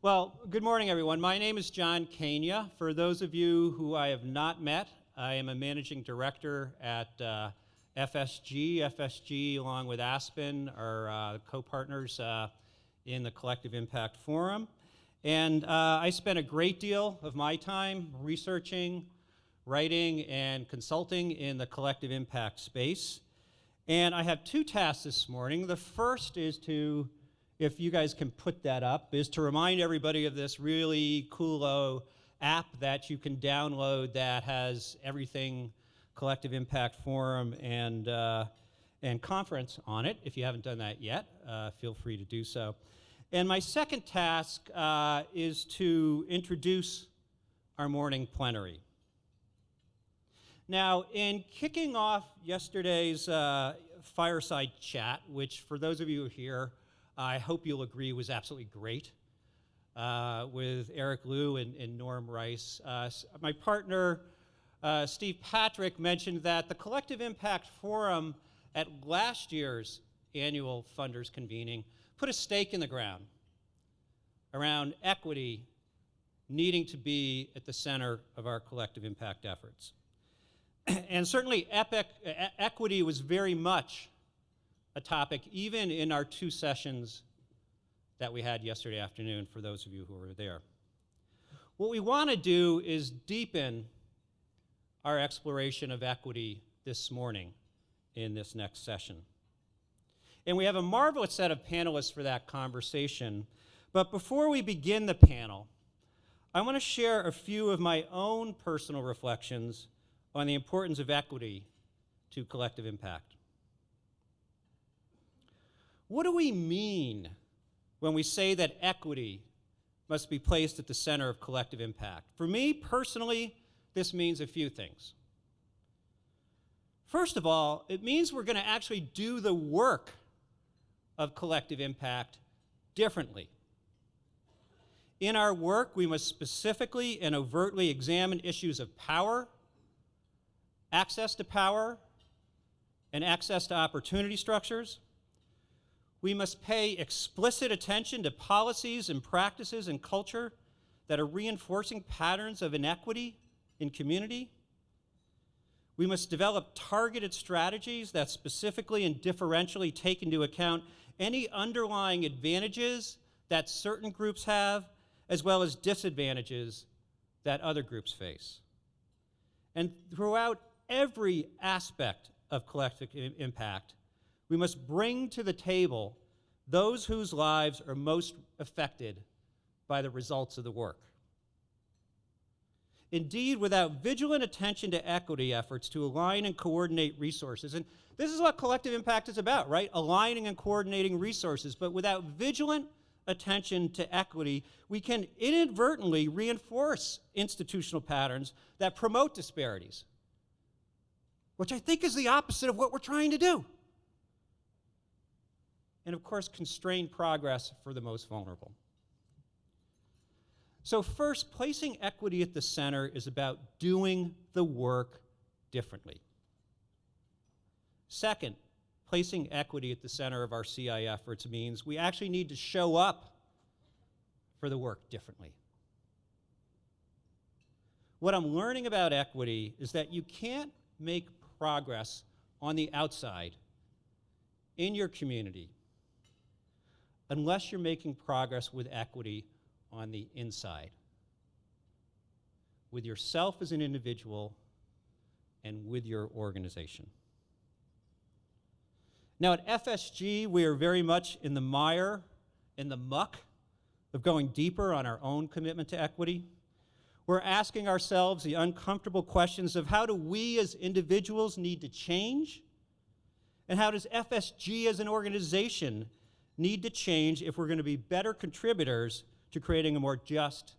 Well, good morning, everyone. My name is John Kania. For those of you who I have not met, I am a managing director at FSG. FSG, along with Aspen, are co-partners in the Collective Impact Forum. And I spent a great deal of my time researching, writing, and consulting in the collective impact space. And I have two tasks this morning. The first is to, if you guys can put that up, is to remind everybody of this really cool app that you can download that has everything Collective Impact Forum and conference on it. If you haven't done that yet, feel free to do so. And my second task is to introduce our morning plenary. Now, in kicking off yesterday's fireside chat, which for those of you here, I hope you'll agree was absolutely great, with Eric Liu and Norm Rice. My partner, Steve Patrick, mentioned that the Collective Impact Forum at last year's annual funders convening put a stake in the ground around equity needing to be at the center of our collective impact efforts. And certainly equity was very much a topic even in our two sessions that we had yesterday afternoon for those of you who were there. What we want to do is deepen our exploration of equity this morning in this next session. And we have a marvelous set of panelists for that conversation. But before we begin the panel, I want to share a few of my own personal reflections on the importance of equity to collective impact. What do we mean when we say that equity must be placed at the center of collective impact? For me, personally, this means a few things. First of all, it means we're going to actually do the work of collective impact differently. In our work, we must specifically and overtly examine issues of power, access to power, and access to opportunity structures. We must pay explicit attention to policies and practices and culture that are reinforcing patterns of inequity in community. We must develop targeted strategies that specifically and differentially take into account any underlying advantages that certain groups have, as well as disadvantages that other groups face. And throughout every aspect of collective impact, we must bring to the table those whose lives are most affected by the results of the work. Indeed, without vigilant attention to equity efforts to align and coordinate resources, and this is what collective impact is about, right? Aligning and coordinating resources, but without vigilant attention to equity, we can inadvertently reinforce institutional patterns that promote disparities, which I think is the opposite of what we're trying to do. And of course, constrain progress for the most vulnerable. So first, placing equity at the center is about doing the work differently. Second, placing equity at the center of our CI efforts means we actually need to show up for the work differently. What I'm learning about equity is that you can't make progress on the outside in your community unless you're making progress with equity on the inside, with yourself as an individual and with your organization. Now at FSG, we are very much in the mire, in the muck of going deeper on our own commitment to equity. We're asking ourselves the uncomfortable questions of how do we as individuals need to change? And how does FSG as an organization need to change if we're going to be better contributors to creating a more just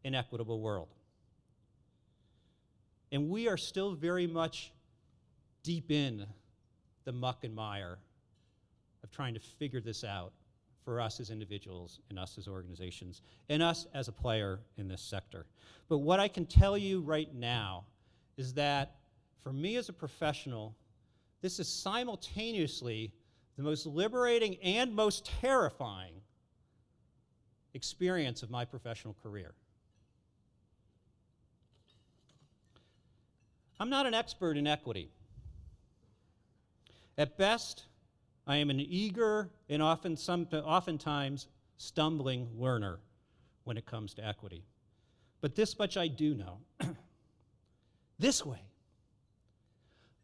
and equitable world? And we are still very much deep in the muck and mire of trying to figure this out for us as individuals and us as organizations and us as a player in this sector. But what I can tell you right now is that for me as a professional, this is simultaneously the most liberating and most terrifying experience of my professional career. I'm not an expert in equity. At best, I am an eager and oftentimes stumbling learner when it comes to equity. But this much I do know. This way,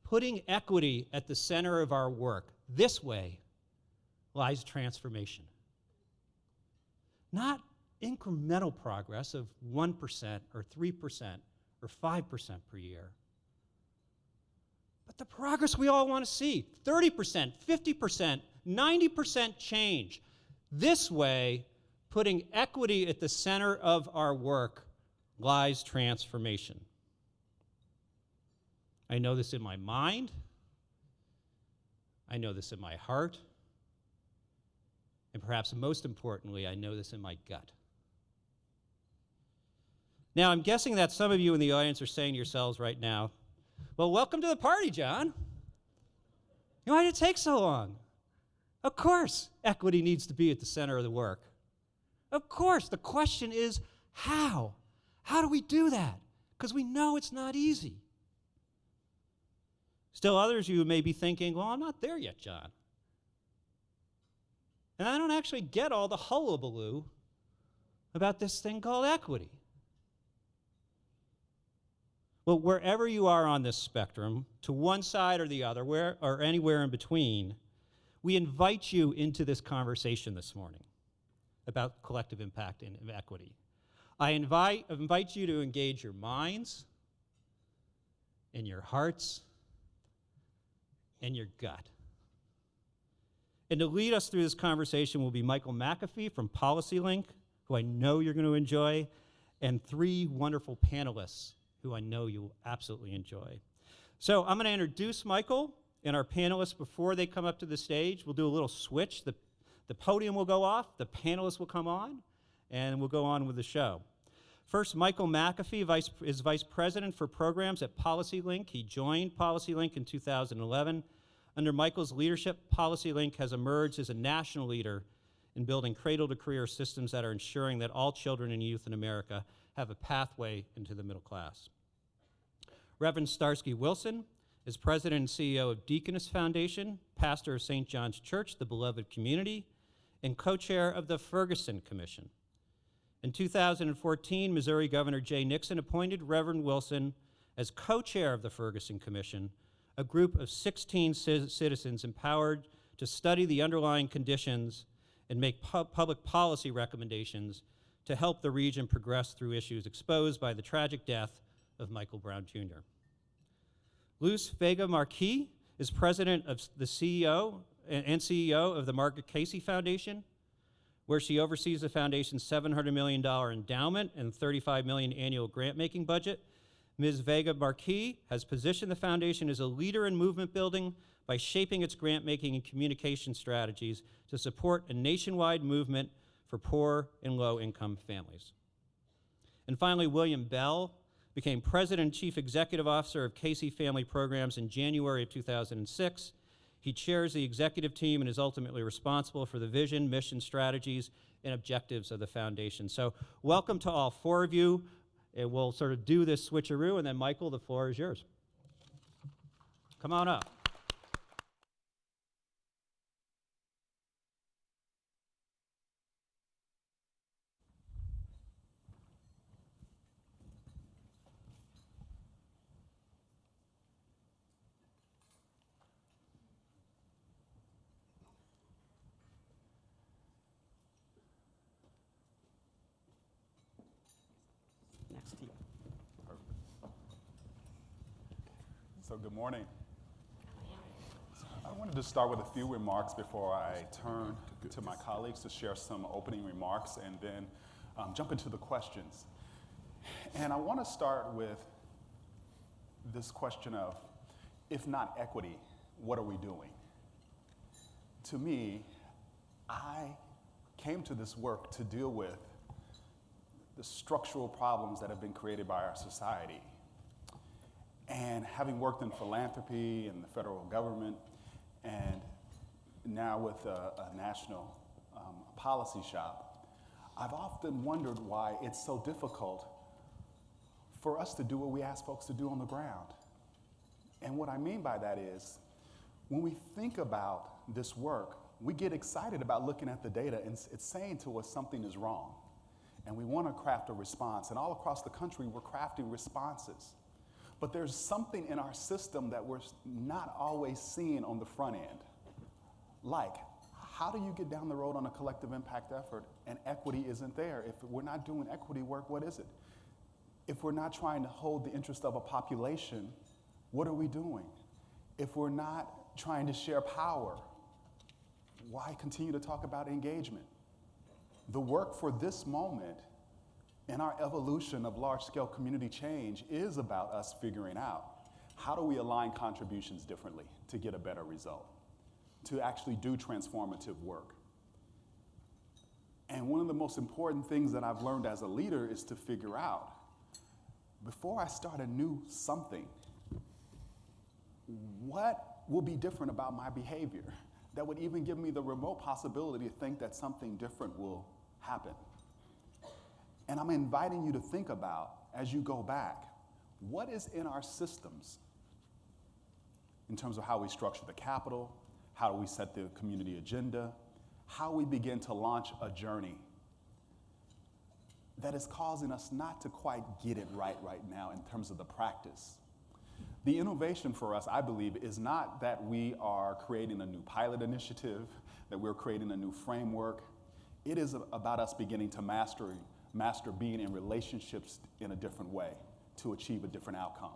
putting equity at the center of our work, this way lies transformation. Not incremental progress of 1% or 3% or 5% per year, but the progress we all want to see, 30%, 50%, 90% change. This way, putting equity at the center of our work lies transformation. I know this in my mind. I know this in my heart. And perhaps most importantly, I know this in my gut. Now, I'm guessing that some of you in the audience are saying to yourselves right now, well, welcome to the party, John. Why did it take so long? Of course, equity needs to be at the center of the work. Of course, the question is how? How do we do that? Because we know it's not easy. Still, others of you may be thinking, well, I'm not there yet, John. And I don't actually get all the hullabaloo about this thing called equity. Well, wherever you are on this spectrum, to one side or the other, or anywhere in between, we invite you into this conversation this morning about collective impact and equity. I invite you to engage your minds and your hearts and your gut. And to lead us through this conversation will be Michael McAfee from PolicyLink, who I know you're going to enjoy, and three wonderful panelists who I know you'll absolutely enjoy. So I'm going to introduce Michael and our panelists before they come up to the stage. We'll do a little switch. The podium will go off, the panelists will come on, and we'll go on with the show. First, Michael McAfee is Vice President for Programs at PolicyLink. He joined PolicyLink in 2011. Under Michael's leadership, PolicyLink has emerged as a national leader in building cradle-to-career systems that are ensuring that all children and youth in America have a pathway into the middle class. Reverend Starsky Wilson is President and CEO of Deaconess Foundation, pastor of St. John's Church, the beloved community, and co-chair of the Ferguson Commission. In 2014, Missouri Governor Jay Nixon appointed Reverend Wilson as co-chair of the Ferguson Commission, a group of 16 citizens empowered to study the underlying conditions and make public policy recommendations to help the region progress through issues exposed by the tragic death of Michael Brown Jr. Luz Vega-Marquis is president of the CEO of the Marguerite Casey Foundation, where she oversees the foundation's $700 million endowment and $35 million annual grant-making budget. Ms. Vega-Marquis has positioned the foundation as a leader in movement building by shaping its grant-making and communication strategies to support a nationwide movement for poor and low-income families. And finally, William Bell became President and Chief Executive Officer of Casey Family Programs in January of 2006. He chairs the executive team and is ultimately responsible for the vision, mission, strategies, and objectives of the foundation. So welcome to all four of you. And we'll sort of do this switcheroo, and then Michael, the floor is yours. Come on up. So good morning. I wanted to start with a few remarks before I turn to my colleagues to share some opening remarks and then jump into the questions. And I want to start with this question of, if not equity, what are we doing? To me, I came to this work to deal with the structural problems that have been created by our society. And having worked in philanthropy and the federal government, and now with a national policy shop, I've often wondered why it's so difficult for us to do what we ask folks to do on the ground. And what I mean by that is, when we think about this work, we get excited about looking at the data and it's saying to us something is wrong. And we want to craft a response. And all across the country, we're crafting responses. But there's something in our system that we're not always seeing on the front end. Like, how do you get down the road on a collective impact effort and equity isn't there? If we're not doing equity work, what is it? If we're not trying to hold the interest of a population, what are we doing? If we're not trying to share power, why continue to talk about engagement? The work for this moment in our evolution of large-scale community change is about us figuring out how do we align contributions differently to get a better result, to actually do transformative work. And one of the most important things that I've learned as a leader is to figure out, before I start a new something, what will be different about my behavior that would even give me the remote possibility to think that something different will happen? And I'm inviting you to think about, as you go back, what is in our systems in terms of how we structure the capital, how do we set the community agenda, how we begin to launch a journey that is causing us not to quite get it right now in terms of the practice. The innovation for us, I believe, is not that we are creating a new pilot initiative, that we're creating a new framework. It is about us beginning to master being in relationships in a different way to achieve a different outcome.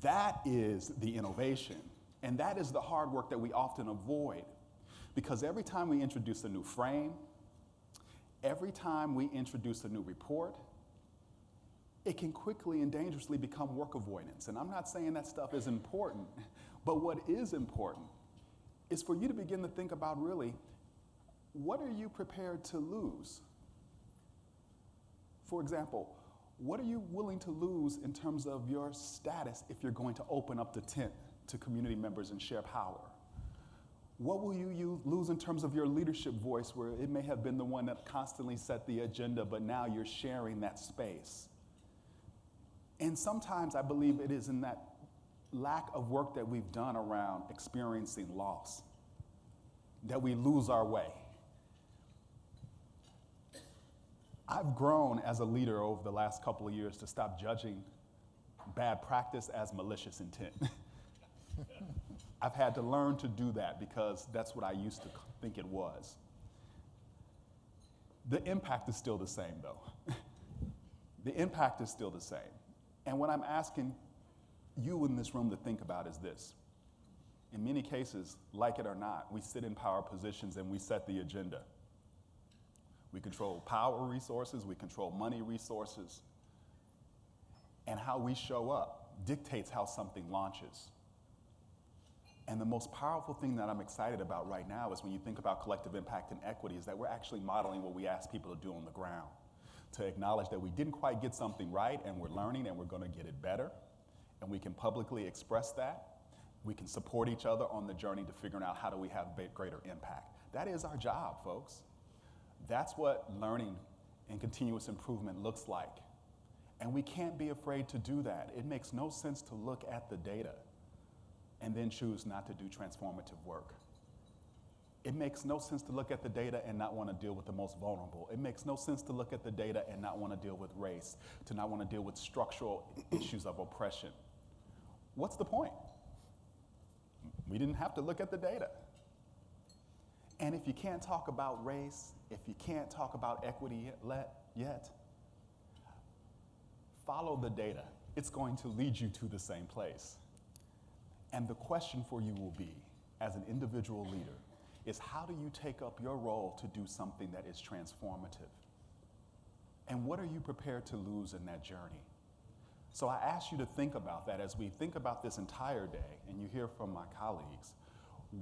That is the innovation, and that is the hard work that we often avoid, because every time we introduce a new frame, every time we introduce a new report, it can quickly and dangerously become work avoidance. And I'm not saying that stuff is important, but what is important is for you to begin to think about, really, what are you prepared to lose? For example, what are you willing to lose in terms of your status if you're going to open up the tent to community members and share power? What will you lose in terms of your leadership voice, where it may have been the one that constantly set the agenda, but now you're sharing that space? And sometimes I believe it is in that lack of work that we've done around experiencing loss that we lose our way. I've grown as a leader over the last couple of years to stop judging bad practice as malicious intent. I've had to learn to do that because that's what I used to think it was. The impact is still the same, though. The impact is still the same. And what I'm asking you in this room to think about is this. In many cases, like it or not, we sit in power positions and we set the agenda. We control power resources, we control money resources, and how we show up dictates how something launches. And the most powerful thing that I'm excited about right now is when you think about collective impact and equity, is that we're actually modeling what we ask people to do on the ground, to acknowledge that we didn't quite get something right and we're learning and we're going to get it better, and we can publicly express that. We can support each other on the journey to figuring out how do we have greater impact. That is our job, folks. That's what learning and continuous improvement looks like. And we can't be afraid to do that. It makes no sense to look at the data and then choose not to do transformative work. It makes no sense to look at the data and not want to deal with the most vulnerable. It makes no sense to look at the data and not want to deal with race, to not want to deal with structural issues of oppression. What's the point? We didn't have to look at the data. And if you can't talk about race, if you can't talk about equity yet, follow the data. It's going to lead you to the same place. And the question for you will be, as an individual leader, is how do you take up your role to do something that is transformative? And what are you prepared to lose in that journey? So I ask you to think about that as we think about this entire day, and you hear from my colleagues.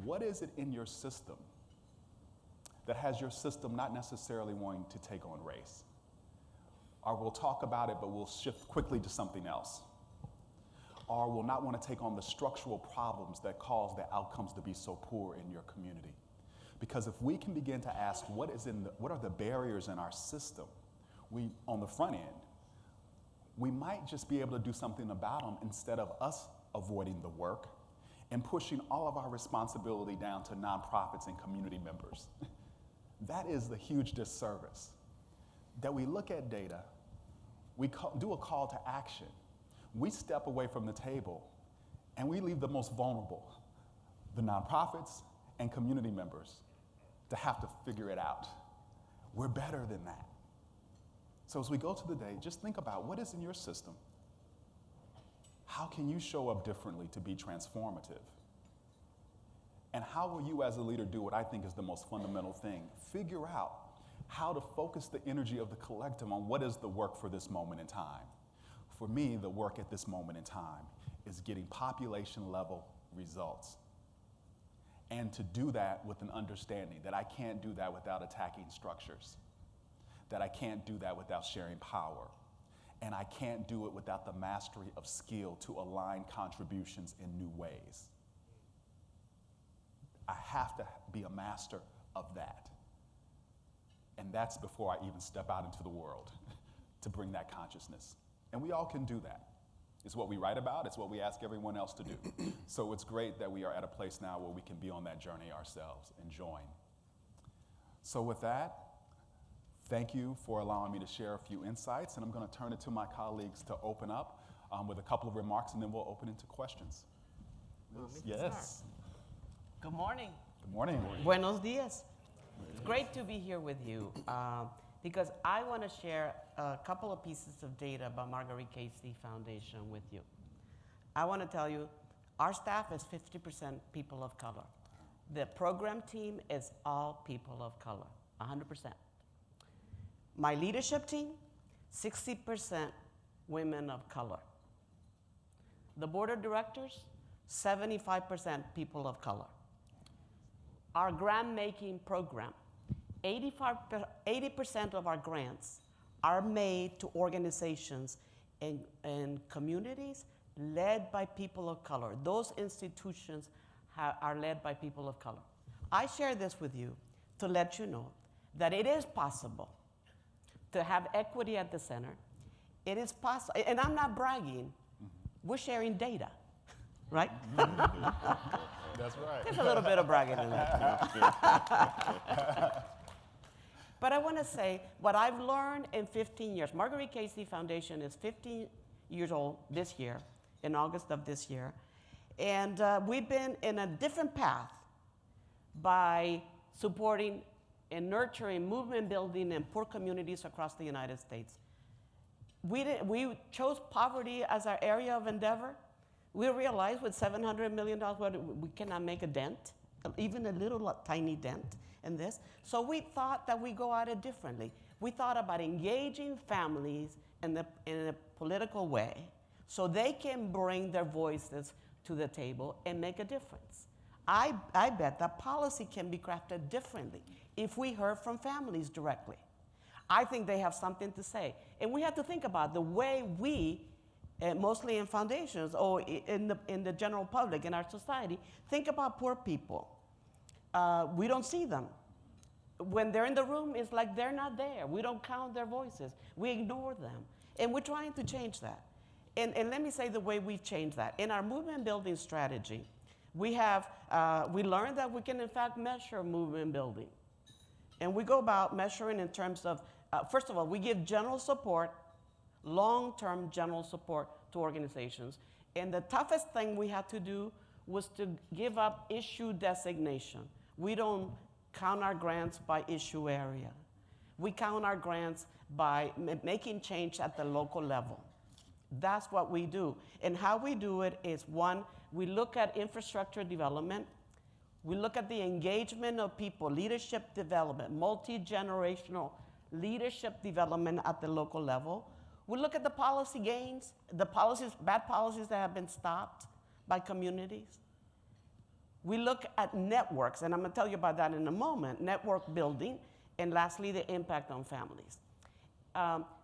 What is it in your system that has your system not necessarily wanting to take on race? Or we'll talk about it, but we'll shift quickly to something else. Or will not want to take on the structural problems that cause the outcomes to be so poor in your community. Because if we can begin to ask what are the barriers in our system, on the front end, we might just be able to do something about them instead of us avoiding the work and pushing all of our responsibility down to nonprofits and community members. That is the huge disservice. That we look at data, we do a call to action, we step away from the table, and we leave the most vulnerable, the nonprofits and community members, to have to figure it out. We're better than that. So as we go to the day, just think about what is in your system. How can you show up differently to be transformative? And how will you as a leader do what I think is the most fundamental thing? Figure out how to focus the energy of the collective on what is the work for this moment in time. For me, the work at this moment in time is getting population level results. And to do that with an understanding that I can't do that without attacking structures, that I can't do that without sharing power, and I can't do it without the mastery of skill to align contributions in new ways. I have to be a master of that. And that's before I even step out into the world to bring that consciousness. And we all can do that. It's what we write about, it's what we ask everyone else to do. So it's great that we are at a place now where we can be on that journey ourselves and join. So with that, thank you for allowing me to share a few insights, and I'm going to turn it to my colleagues to open up with a couple of remarks, and then we'll open into questions. Yes. Good morning. Good morning. Buenos dias. It's great to be here with you because I want to share a couple of pieces of data about Marguerite Casey Foundation with you. I want to tell you, our staff is 50% people of color. The program team is all people of color, 100%. My leadership team, 60% women of color. The board of directors, 75% people of color. Our grant-making program, 80% of our grants are made to organizations and communities led by people of color. Those institutions are led by people of color. I share this with you to let you know that it is possible to have equity at the center. It is possible, and I'm not bragging, we're sharing data, right? That's right. There's a little bit of bragging in that. But I want to say what I've learned in 15 years. Marguerite Casey Foundation is 15 years old this year, in August of this year. And we've been in a different path by supporting and nurturing movement building in poor communities across the United States. We chose poverty as our area of endeavor. We realized with $700 million, we cannot make a dent, even a little tiny dent in this. So we thought that we go at it differently. We thought about engaging families in a political way so they can bring their voices to the table and make a difference. I bet that policy can be crafted differently if we heard from families directly. I think they have something to say. And we have to think about the way we, mostly in foundations or in the general public, in our society, think about poor people. We don't see them. When they're in the room, it's like they're not there. We don't count their voices. We ignore them. And we're trying to change that. And let me say the way we've changed that. In our movement building strategy, we learned that we can in fact measure movement building. And we go about measuring in terms of, first of all, we give general support, long-term general support to organizations. And the toughest thing we had to do was to give up issue designation. We don't count our grants by issue area. We count our grants by making change at the local level. That's what we do. And how we do it is, one, we look at infrastructure development. We look at the engagement of people, leadership development, multi-generational leadership development at the local level. We look at the policy gains, the policies, bad policies that have been stopped by communities. We look at networks, and I'm going to tell you about that in a moment, network building, and lastly, the impact on families.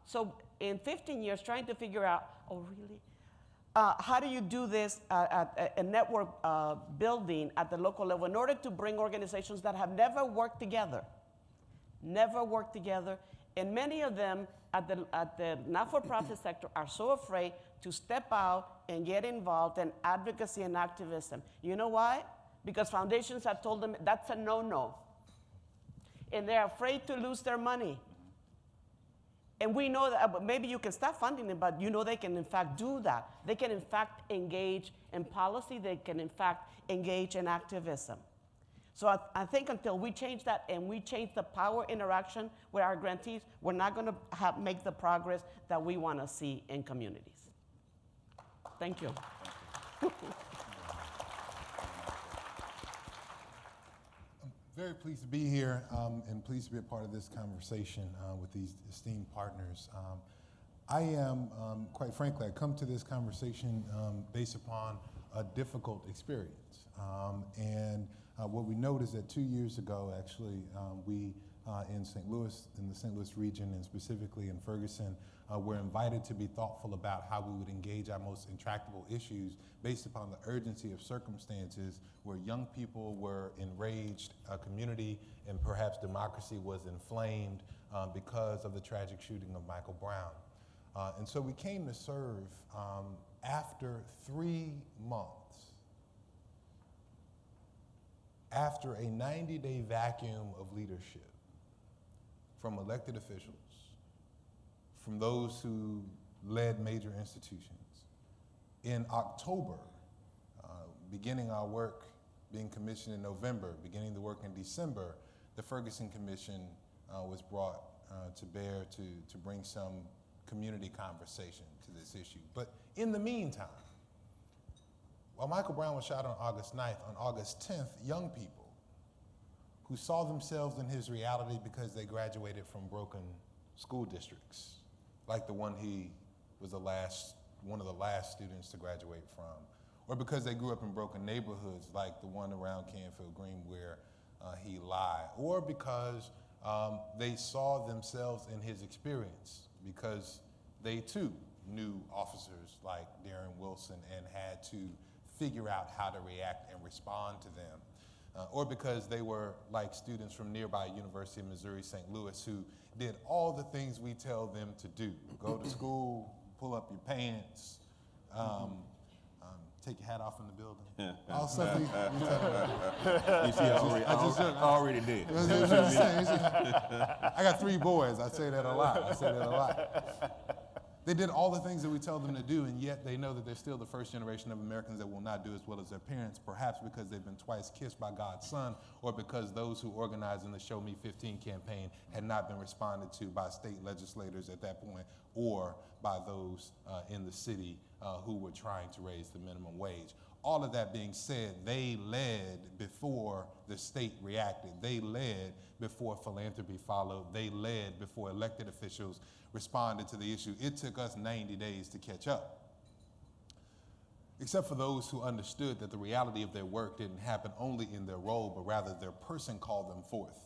So in 15 years, trying to figure out, oh, really? how do you do this at a network building at the local level in order to bring organizations that have never worked together, and many of them at the not-for-profit sector are so afraid to step out and get involved in advocacy and activism. You know why? Because foundations have told them that's a no-no. And they're afraid to lose their money. And we know that maybe you can stop funding them, but you know they can in fact do that. They can in fact engage in policy. They can in fact engage in activism. So I think until we change that and we change the power interaction with our grantees, we're not going to make the progress that we want to see in communities. Thank you. I'm very pleased to be here and pleased to be a part of this conversation with these esteemed partners. I am, quite frankly, I come to this conversation based upon a difficult experience. What we noticed that 2 years ago, actually, we in St. Louis, in the St. Louis region, and specifically in Ferguson, were invited to be thoughtful about how we would engage our most intractable issues based upon the urgency of circumstances where young people were enraged, a community and perhaps democracy was inflamed because of the tragic shooting of Michael Brown. And so we came to serve after 3 months. After a 90-day vacuum of leadership from elected officials, from those who led major institutions, in October, beginning our work, being commissioned in November, beginning the work in December, the Ferguson Commission was brought to bear to bring some community conversation to this issue. But in the meantime, while Michael Brown was shot on August 9th, on August 10th, young people who saw themselves in his reality because they graduated from broken school districts, like the one he was one of the last students to graduate from, or because they grew up in broken neighborhoods like the one around Canfield Green where he lied, or because they saw themselves in his experience because they too knew officers like Darren Wilson and had to figure out how to react and respond to them. Or because they were like students from nearby University of Missouri, St. Louis, who did all the things we tell them to do. Go to school, pull up your pants, take your hat off in the building. All stuff we tell them. You see, I already did. I got 3 boys, I say that a lot. They did all the things that we tell them to do, and yet they know that they're still the first generation of Americans that will not do as well as their parents, perhaps because they've been twice kissed by God's son, or because those who organized in the Show Me 15 campaign had not been responded to by state legislators at that point, or by those in the city who were trying to raise the minimum wage. All of that being said, they led before the state reacted. They led before philanthropy followed. They led before elected officials responded to the issue. It took us 90 days to catch up. Except for those who understood that the reality of their work didn't happen only in their role, but rather their person called them forth.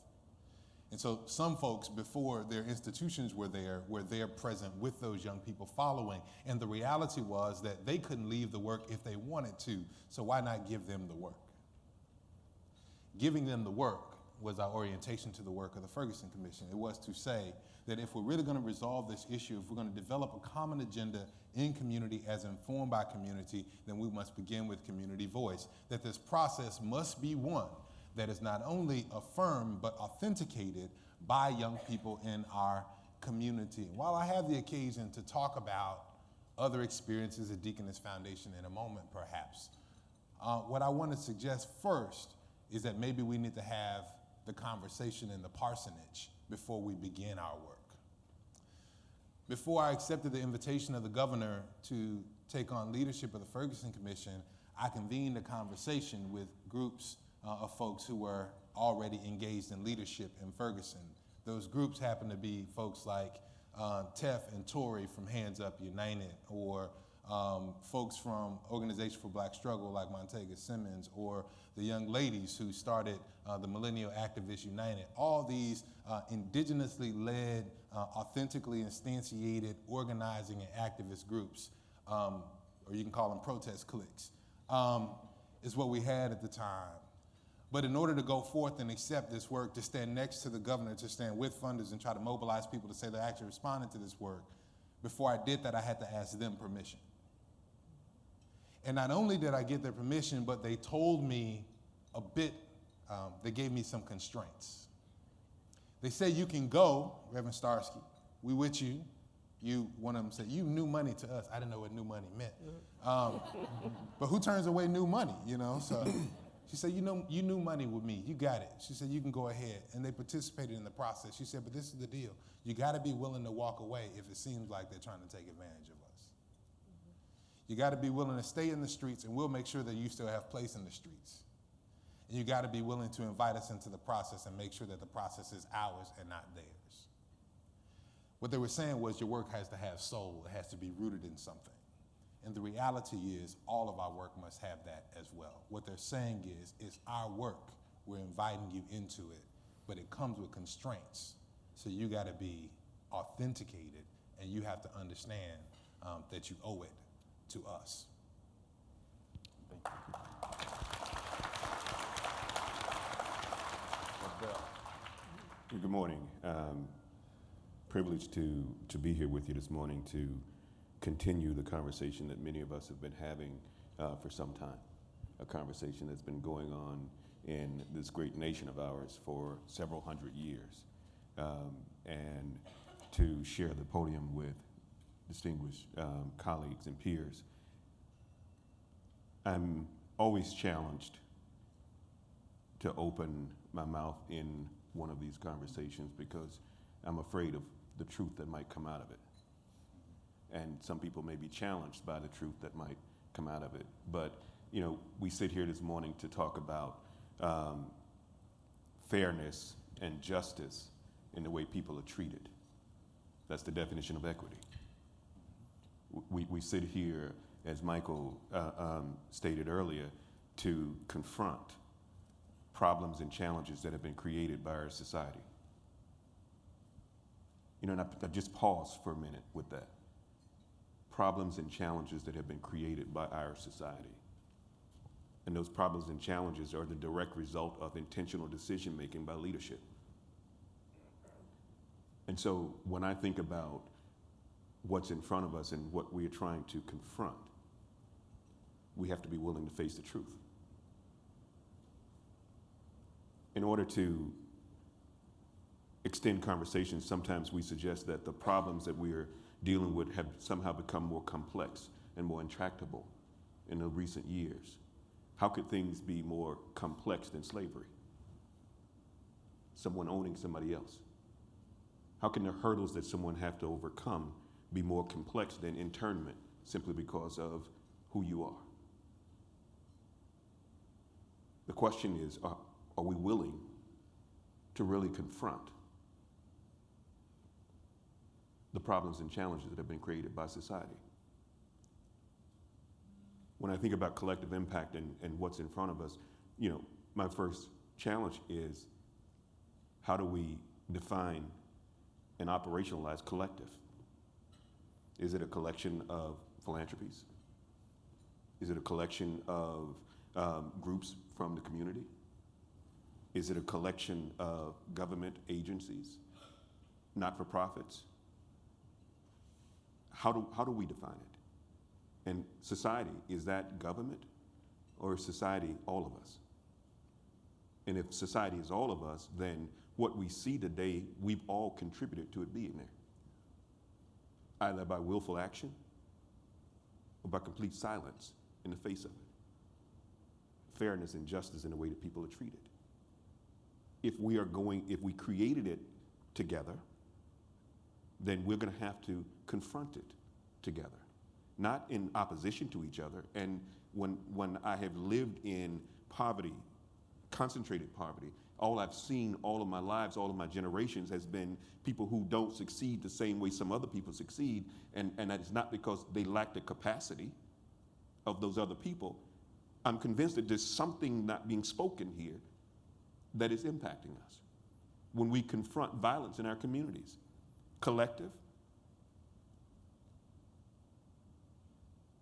And so some folks, before their institutions were there present with those young people following. And the reality was that they couldn't leave the work if they wanted to, so why not give them the work? Giving them the work was our orientation to the work of the Ferguson Commission. It was to say that if we're really going to resolve this issue, if we're going to develop a common agenda in community as informed by community, then we must begin with community voice. That this process must be one that is not only affirmed but authenticated by young people in our community. While I have the occasion to talk about other experiences at Deaconess Foundation in a moment, perhaps, what I want to suggest first is that maybe we need to have the conversation in the parsonage before we begin our work. Before I accepted the invitation of the governor to take on leadership of the Ferguson Commission, I convened a conversation with groups of folks who were already engaged in leadership in Ferguson. Those groups happen to be folks like Tef and Tori from Hands Up United, or folks from Organization for Black Struggle like Montega Simmons, or the young ladies who started the Millennial Activists United. All these indigenously led, authentically instantiated organizing and activist groups or you can call them protest cliques, is what we had at the time. But in order to go forth and accept this work, to stand next to the governor, to stand with funders and try to mobilize people to say they're actually responding to this work, before I did that, I had to ask them permission. And not only did I get their permission, but they told me a bit, they gave me some constraints. They said, you can go, Reverend Starsky, we with you. One of them said, you new money to us. I didn't know what new money meant. But who turns away new money, you know? So she said, you new money with me, you got it. She said, you can go ahead. And they participated in the process. She said, but this is the deal. You gotta be willing to walk away if it seems like they're trying to take advantage of us. You gotta be willing to stay in the streets, and we'll make sure that you still have place in the streets. And you gotta be willing to invite us into the process and make sure that the process is ours and not theirs. What they were saying was your work has to have soul, it has to be rooted in something. And the reality is all of our work must have that as well. What they're saying is, it's our work, we're inviting you into it, but it comes with constraints. So you gotta be authenticated, and you have to understand that you owe it to us. Thank you. Good morning. Privileged to be here with you this morning to continue the conversation that many of us have been having for some time, a conversation that's been going on in this great nation of ours for several hundred years, and to share the podium with distinguished colleagues and peers. I'm always challenged to open my mouth in one of these conversations because I'm afraid of the truth that might come out of it. And some people may be challenged by the truth that might come out of it. But, you know, we sit here this morning to talk about fairness and justice in the way people are treated. That's the definition of equity. We sit here, as Michael stated earlier, to confront problems and challenges that have been created by our society. You know, and I just pause for a minute with that. Problems and challenges that have been created by our society. And those problems and challenges are the direct result of intentional decision-making by leadership. And so when I think about what's in front of us and what we are trying to confront, we have to be willing to face the truth. In order to extend conversations, sometimes we suggest that the problems that we are dealing with have somehow become more complex and more intractable in the recent years. How could things be more complex than slavery? Someone owning somebody else. How can the hurdles that someone have to overcome be more complex than internment simply because of who you are? The question is, are we willing to really confront the problems and challenges that have been created by society? When I think about collective impact and what's in front of us, you know, my first challenge is, how do we define and operationalize collective? Is it a collection of philanthropies? Is it a collection of groups from the community? Is it a collection of government agencies, not-for-profits? How do we define it? And society, is that government, or is society all of us? And if society is all of us, then what we see today, we've all contributed to it being there, either by willful action or by complete silence in the face of it. Fairness and justice in the way that people are treated. If we created it together, then we're going to have to confront it together, not in opposition to each other. And when I have lived in poverty, concentrated poverty, all I've seen all of my lives, all of my generations, has been people who don't succeed the same way some other people succeed, and that is not because they lack the capacity of those other people. I'm convinced that there's something not being spoken here that is impacting us when we confront violence in our communities. Collective,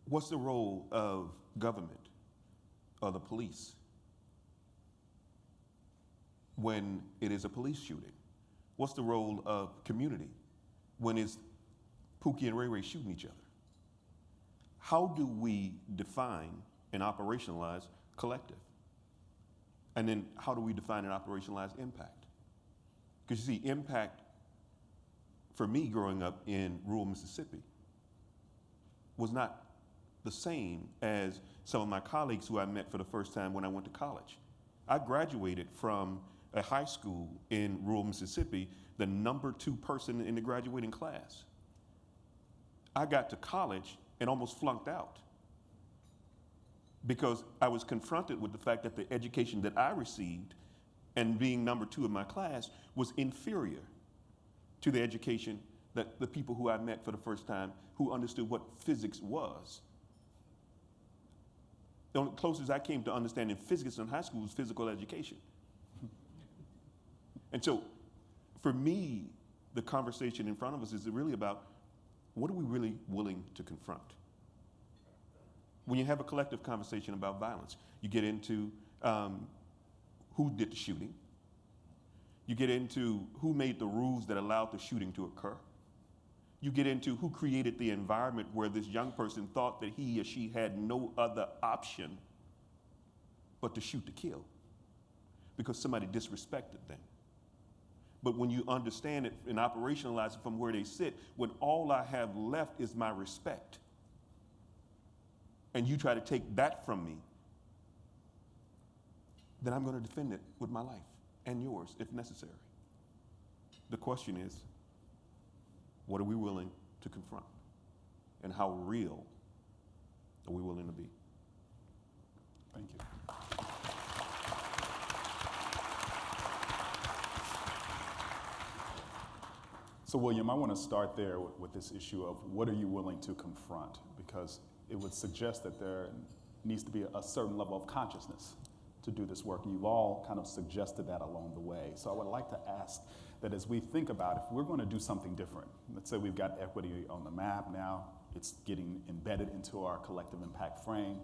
what's the role of government or the police when it is a police shooting? What's the role of community when it's Pookie and Ray Ray shooting each other? How do we define and operationalize collective? And then how do we define and operationalize impact? Because you see, impact, for me growing up in rural Mississippi, was not the same as some of my colleagues who I met for the first time when I went to college. I graduated from a high school in rural Mississippi, the number 2 person in the graduating class. I got to college and almost flunked out because I was confronted with the fact that the education that I received and being number 2 in my class was inferior to the education that the people who I met for the first time who understood what physics was. The only closest I came to understanding physics in high school was physical education. And so for me, the conversation in front of us is really about what are we really willing to confront? When you have a collective conversation about violence, you get into who did the shooting. You get into who made the rules that allowed the shooting to occur. You get into who created the environment where this young person thought that he or she had no other option but to shoot to kill because somebody disrespected them. But when you understand it and operationalize it from where they sit, when all I have left is my respect, and you try to take that from me, then I'm going to defend it with my life and yours if necessary. The question is, what are we willing to confront? And how real are we willing to be? Thank you. So William, I want to start there with this issue of what are you willing to confront? Because it would suggest that there needs to be a certain level of consciousness to do this work. You've all kind of suggested that along the way. So I would like to ask that as we think about if we're going to do something different, let's say we've got equity on the map now, it's getting embedded into our collective impact frame.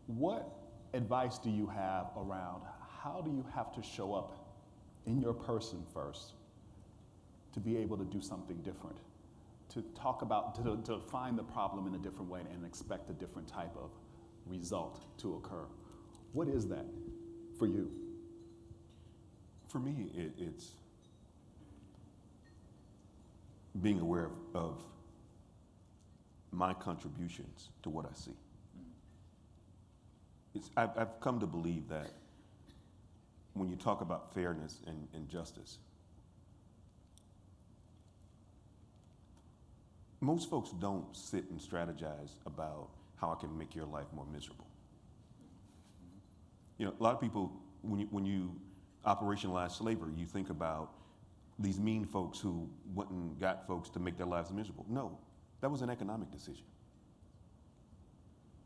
What advice do you have around how do you have to show up in your person first to be able to do something different, to talk about, to find the problem in a different way and expect a different type of result to occur? What is that for you? For me, it's being aware of my contributions to what I see. I've come to believe that when you talk about fairness and justice, most folks don't sit and strategize about how I can make your life more miserable. You know, a lot of people, when you operationalize slavery, you think about these mean folks who went and got folks to make their lives miserable. No, that was an economic decision.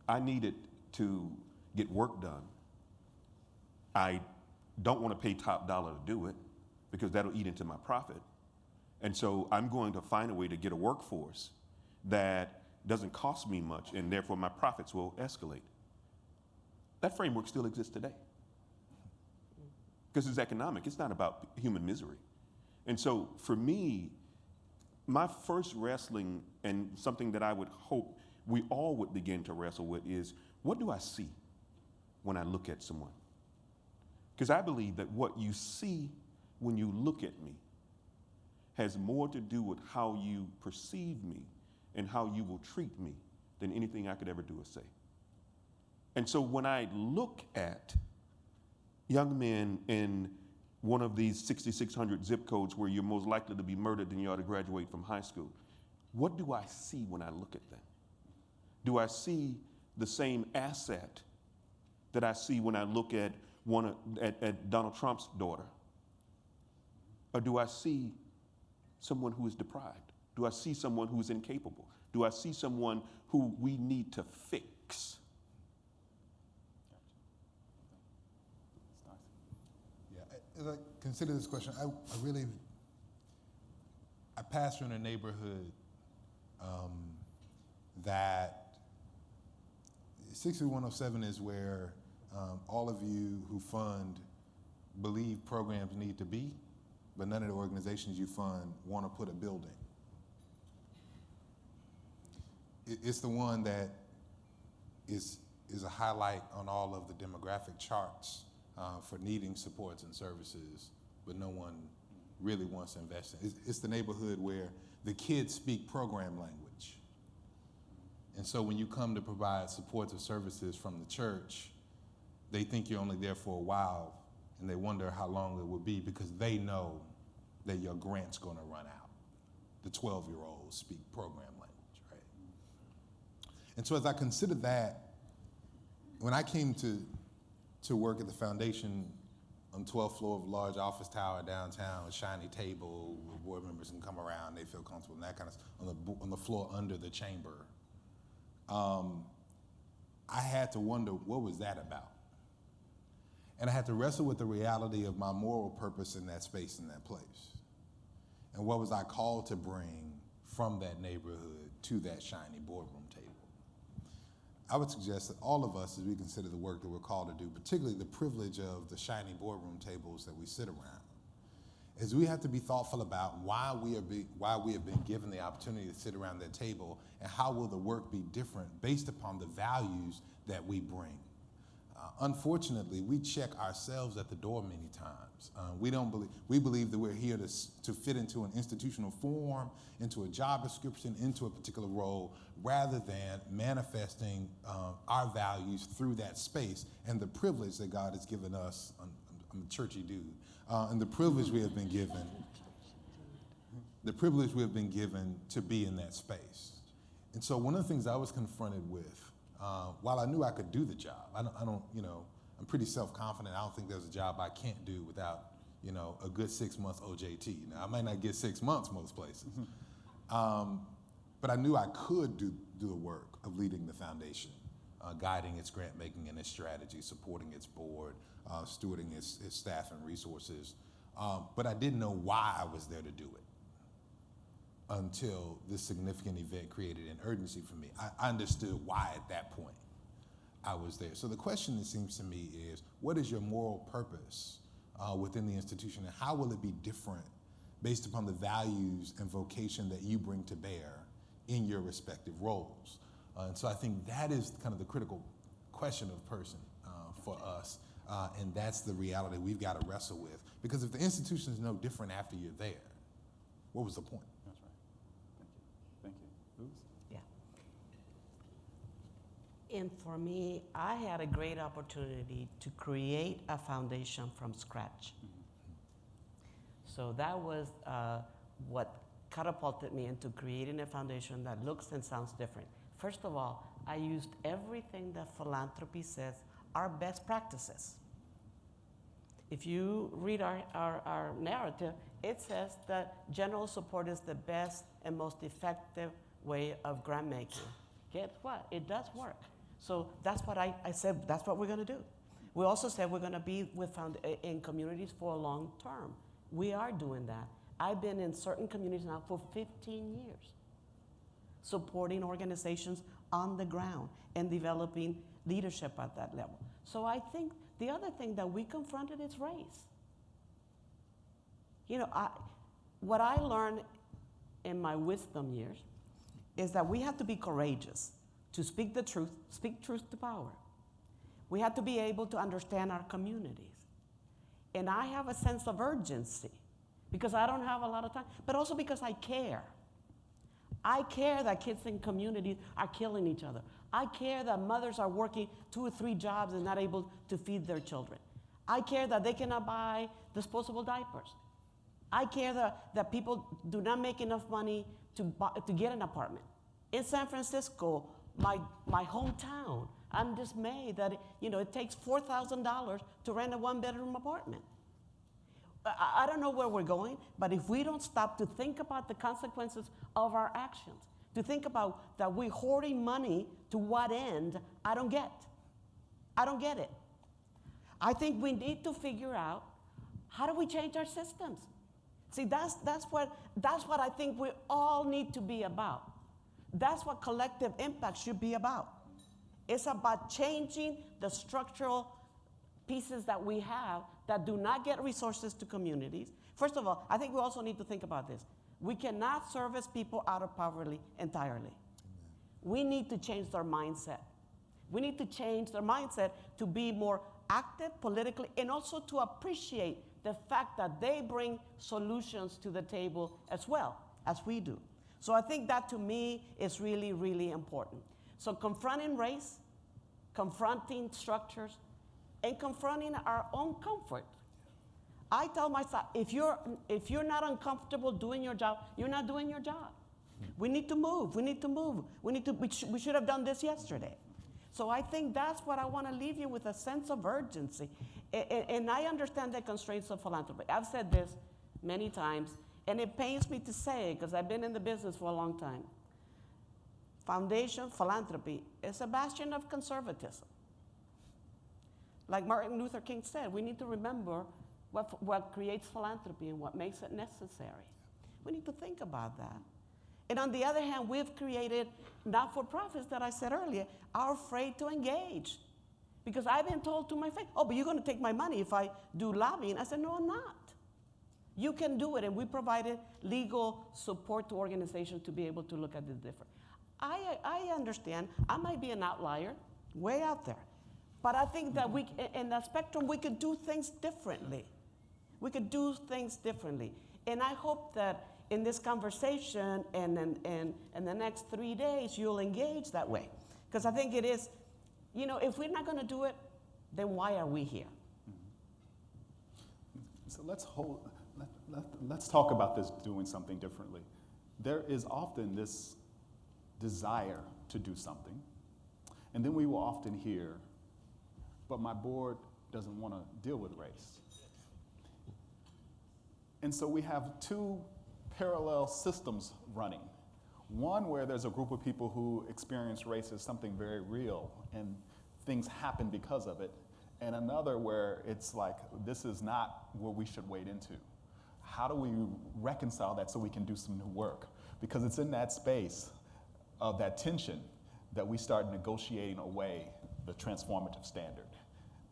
I needed to get work done. I don't want to pay top dollar to do it because that'll eat into my profit. And so I'm going to find a way to get a workforce that doesn't cost me much and therefore my profits will escalate. That framework still exists today because it's economic. It's not about human misery. And so for me, my first wrestling and something that I would hope we all would begin to wrestle with is, what do I see when I look at someone? Because I believe that what you see when you look at me has more to do with how you perceive me and how you will treat me than anything I could ever do or say. And so when I look at young men in one of these 6,600 zip codes where you're most likely to be murdered than you are to graduate from high school, what do I see when I look at them? Do I see the same asset that I see when I look at at Donald Trump's daughter? Or do I see someone who is deprived? Do I see someone who is incapable? Do I see someone who we need to fix? Yeah, as I consider this question, I pastor in a neighborhood that 6107 is where all of you who fund believe programs need to be, but none of the organizations you fund want to put a building. It's the one that is a highlight on all of the demographic charts for needing supports and services, but no one really wants to invest in. It's the neighborhood where the kids speak program language. And so when you come to provide supports or services from the church, they think you're only there for a while, and they wonder how long it will be because they know that your grant's going to run out. The 12-year-olds speak program language, right? And so as I considered that, when I came to work at the foundation on the 12th floor of a large office tower downtown, a shiny table where board members can come around, they feel comfortable, and that kind of stuff, on the floor under the chamber, I had to wonder, what was that about? And I had to wrestle with the reality of my moral purpose in that space, in that place. And what was I called to bring from that neighborhood to that shiny boardroom table? I would suggest that all of us, as we consider the work that we're called to do, particularly the privilege of the shiny boardroom tables that we sit around, is we have to be thoughtful about why we have been given the opportunity to sit around that table, and how will the work be different based upon the values that we bring. Unfortunately, we check ourselves at the door many times. We believe that we're here to fit into an institutional form, into a job description, into a particular role, rather than manifesting our values through that space and the privilege that God has given us. I'm a churchy dude, and the privilege we have been given. The privilege we have been given to be in that space. And so one of the things I was confronted with, while I knew I could do the job, I'm pretty self-confident. I don't think there's a job I can't do without, a good 6 months OJT. Now, I might not get 6 months most places, but I knew I could do the work of leading the foundation, guiding its grant making and its strategy, supporting its board, stewarding its staff and resources. But I didn't know why I was there to do it until this significant event created an urgency for me. I understood why at that point I was there. So the question, it seems to me, is what is your moral purpose within the institution, and how will it be different based upon the values and vocation that you bring to bear in your respective roles? And so I think that is kind of the critical question of person for us, and that's the reality we've got to wrestle with. Because if the institution is no different after you're there, what was the point? That's right. Thank you. Luz? Yeah. And for me, I had a great opportunity to create a foundation from scratch. So that was what catapulted me into creating a foundation that looks and sounds different. First of all, I used everything that philanthropy says are best practices. If you read our narrative, it says that general support is the best and most effective way of grant making. Guess what? It does work. So that's what I said, that's what we're going to do. We also said we're going to be in communities for a long term. We are doing that. I've been in certain communities now for 15 years, supporting organizations on the ground and developing leadership at that level. So I think the other thing that we confronted is race. What I learned in my wisdom years is that we have to be courageous to speak the truth, speak truth to power. We have to be able to understand our communities. And I have a sense of urgency because I don't have a lot of time, but also because I care. I care that kids in communities are killing each other. I care that mothers are working 2 or 3 jobs and not able to feed their children. I care that they cannot buy disposable diapers. I care that people do not make enough money to get an apartment. In San Francisco, my hometown, I'm dismayed that it takes $4,000 to rent a 1-bedroom apartment. I don't know where we're going, but if we don't stop to think about the consequences of our actions, to think about that we're hoarding money to what end, I don't get it. I think we need to figure out, how do we change our systems? See, that's what I think we all need to be about. That's what collective impact should be about. It's about changing the structural pieces that we have that do not get resources to communities. First of all, I think we also need to think about this. We cannot service people out of poverty entirely. We need to change their mindset. We need to change their mindset to be more active politically and also to appreciate the fact that they bring solutions to the table as well as we do. So I think that to me is really, really important. So confronting race, confronting structures, and confronting our own comfort. I tell myself, if you're not uncomfortable doing your job, you're not doing your job. We need to move. We need to move. We should have done this yesterday. So I think that's what I want to leave you with, a sense of urgency. And I understand the constraints of philanthropy. I've said this many times, and it pains me to say it because I've been in the business for a long time. Foundation philanthropy is a bastion of conservatism. Like Martin Luther King said, we need to remember what creates philanthropy and what makes it necessary. We need to think about that. And on the other hand, we've created not-for-profits that I said earlier are afraid to engage. Because I've been told to my face, oh, but you're going to take my money if I do lobbying. I said, no, I'm not. You can do it, and we provided legal support to organizations to be able to look at this different. I understand, I might be an outlier, way out there. But I think that in the spectrum, we could do things differently. We could do things differently. And I hope that in this conversation and in the next 3 days, you'll engage that way. Because I think it is, if we're not going to do it, then why are we here? So let's talk about this doing something differently. There is often this desire to do something, and then we will often hear, but my board doesn't want to deal with race. And so we have two parallel systems running. One where there's a group of people who experience race as something very real and things happen because of it, and another where it's like, this is not where we should wade into. How do we reconcile that so we can do some new work? Because it's in that space of that tension that we start negotiating away the transformative standard.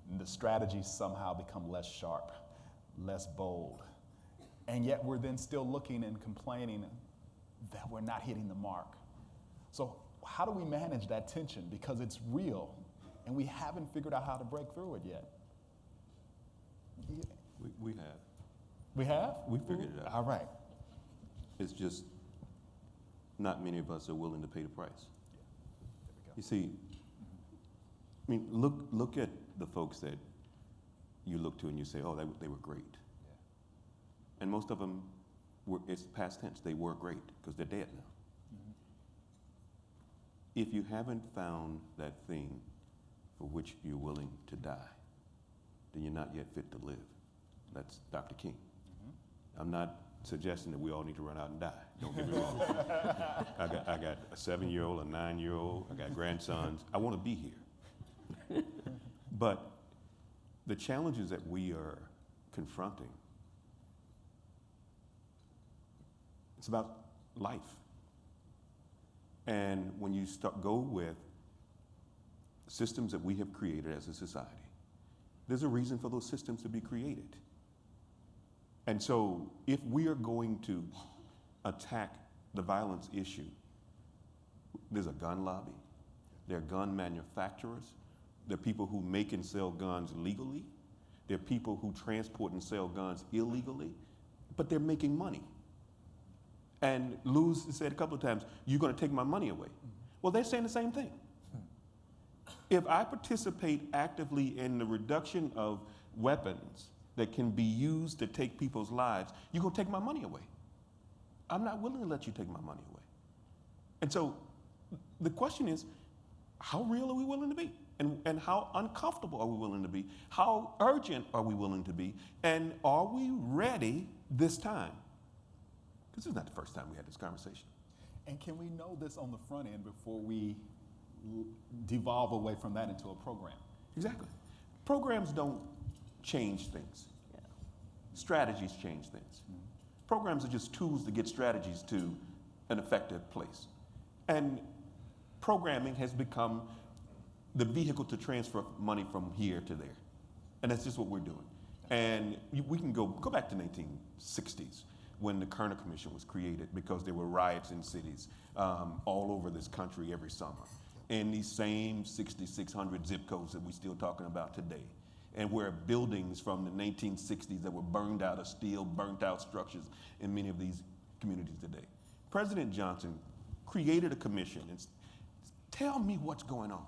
And the strategies somehow become less sharp, less bold. And yet we're then still looking and complaining that we're not hitting the mark. So how do we manage that tension? Because it's real, and we haven't figured out how to break through it yet. We have. We have? We figured it out. All right. It's just not many of us are willing to pay the price. You see, I mean, look at the folks that you look to and you say, oh, they were great. Yeah. And most of them, it's past tense, they were great because they're dead now. Mm-hmm. If you haven't found that thing for which you're willing to die, then you're not yet fit to live. That's Dr. King. Mm-hmm. I'm not suggesting that we all need to run out and die. Don't get me wrong. I got a 7-year-old, a 9-year-old, I got grandsons. I want to be here. But the challenges that we are confronting, it's about life. And when you go with systems that we have created as a society, there's a reason for those systems to be created. And so if we are going to attack the violence issue, there's a gun lobby, there are gun manufacturers, there are people who make and sell guns legally, there are people who transport and sell guns illegally, but they're making money. And Luz said a couple of times, you're going to take my money away. Well, they're saying the same thing. If I participate actively in the reduction of weapons that can be used to take people's lives, you're going to take my money away. I'm not willing to let you take my money away. And so the question is, how real are we willing to be? And how uncomfortable are we willing to be? How urgent are we willing to be? And are we ready this time? Because this is not the first time we had this conversation. And can we know this on the front end before we devolve away from that into a program? Exactly. Programs don't change things. Yeah. Strategies change things. Mm-hmm. Programs are just tools to get strategies to an effective place. And programming has become the vehicle to transfer money from here to there. And that's just what we're doing. And we can go back to 1960s when the Kerner Commission was created because there were riots in cities all over this country every summer. And these same 6,600 zip codes that we're still talking about today. And where buildings from the 1960s that were burned out of steel, burnt out structures in many of these communities today. President Johnson created a commission and tell me what's going on.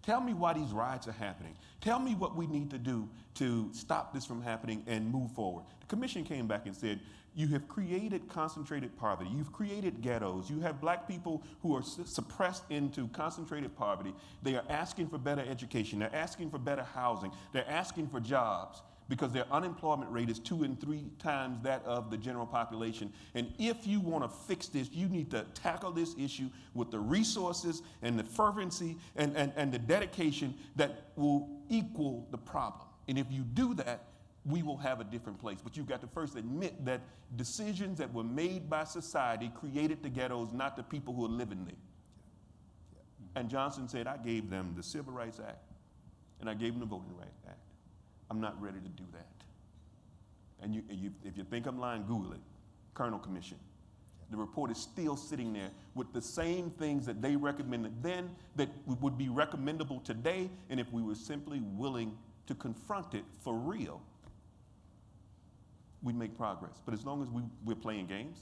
Tell me why these riots are happening. Tell me what we need to do to stop this from happening and move forward. The commission came back and said, you have created concentrated poverty. You've created ghettos. You have black people who are suppressed into concentrated poverty. They are asking for better education. They're asking for better housing. They're asking for jobs because their unemployment rate is 2 and 3 times that of the general population. And if you want to fix this, you need to tackle this issue with the resources and the fervency and the dedication that will equal the problem. And if you do that, we will have a different place. But you've got to first admit that decisions that were made by society created the ghettos, not the people who are living there. And Johnson said, I gave them the Civil Rights Act, and I gave them the Voting Rights Act. I'm not ready to do that. And if you think I'm lying, Google it. Kerner Commission. The report is still sitting there with the same things that they recommended then that would be recommendable today, and if we were simply willing to confront it for real, we'd make progress. But as long as we're playing games,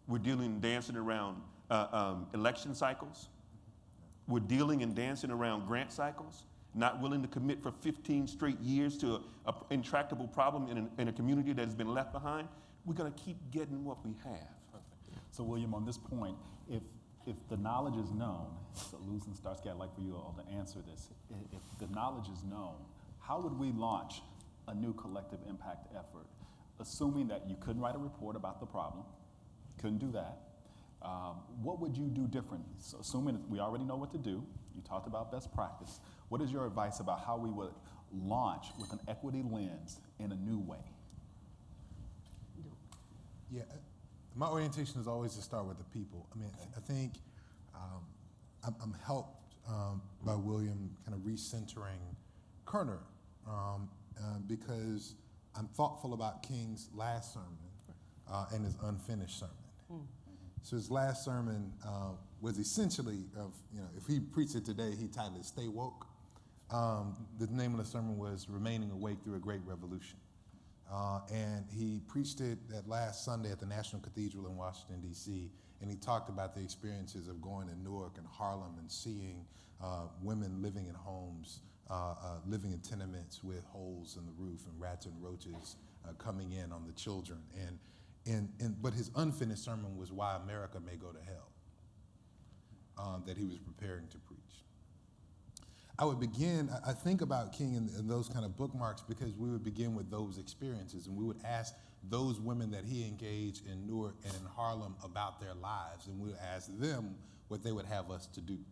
we're dealing and dancing around election cycles, we're dealing and dancing around grant cycles, not willing to commit for 15 straight years to an intractable problem in a community that has been left behind, we're going to keep getting what we have. Perfect. So William, on this point, if the knowledge is known, so Luz and Starsky, I'd like for you all to answer this. If the knowledge is known, how would we launch a new collective impact effort, assuming that you couldn't write a report about the problem, couldn't do that? What would you do differently? So assuming that we already know what to do, you talked about best practice. What is your advice about how we would launch with an equity lens in a new way? Yeah, my orientation is always to start with the people. I mean, I think I'm helped by William kind of recentering Kerner because I'm thoughtful about King's last sermon and his unfinished sermon. So his last sermon was essentially if he preached it today, he titled it "Stay Woke." The name of the sermon was "Remaining Awake Through a Great Revolution," and he preached it that last Sunday at the National Cathedral in Washington D.C. And he talked about the experiences of going to Newark and Harlem and seeing women living in homes, living in tenements with holes in the roof and rats and roaches coming in on the children. But his unfinished sermon was why America may go to hell, that he was preparing to preach. I would begin, I think about King and those kind of bookmarks because we would begin with those experiences and we would ask those women that he engaged in Newark and in Harlem about their lives, and we would ask them what they would have us to do.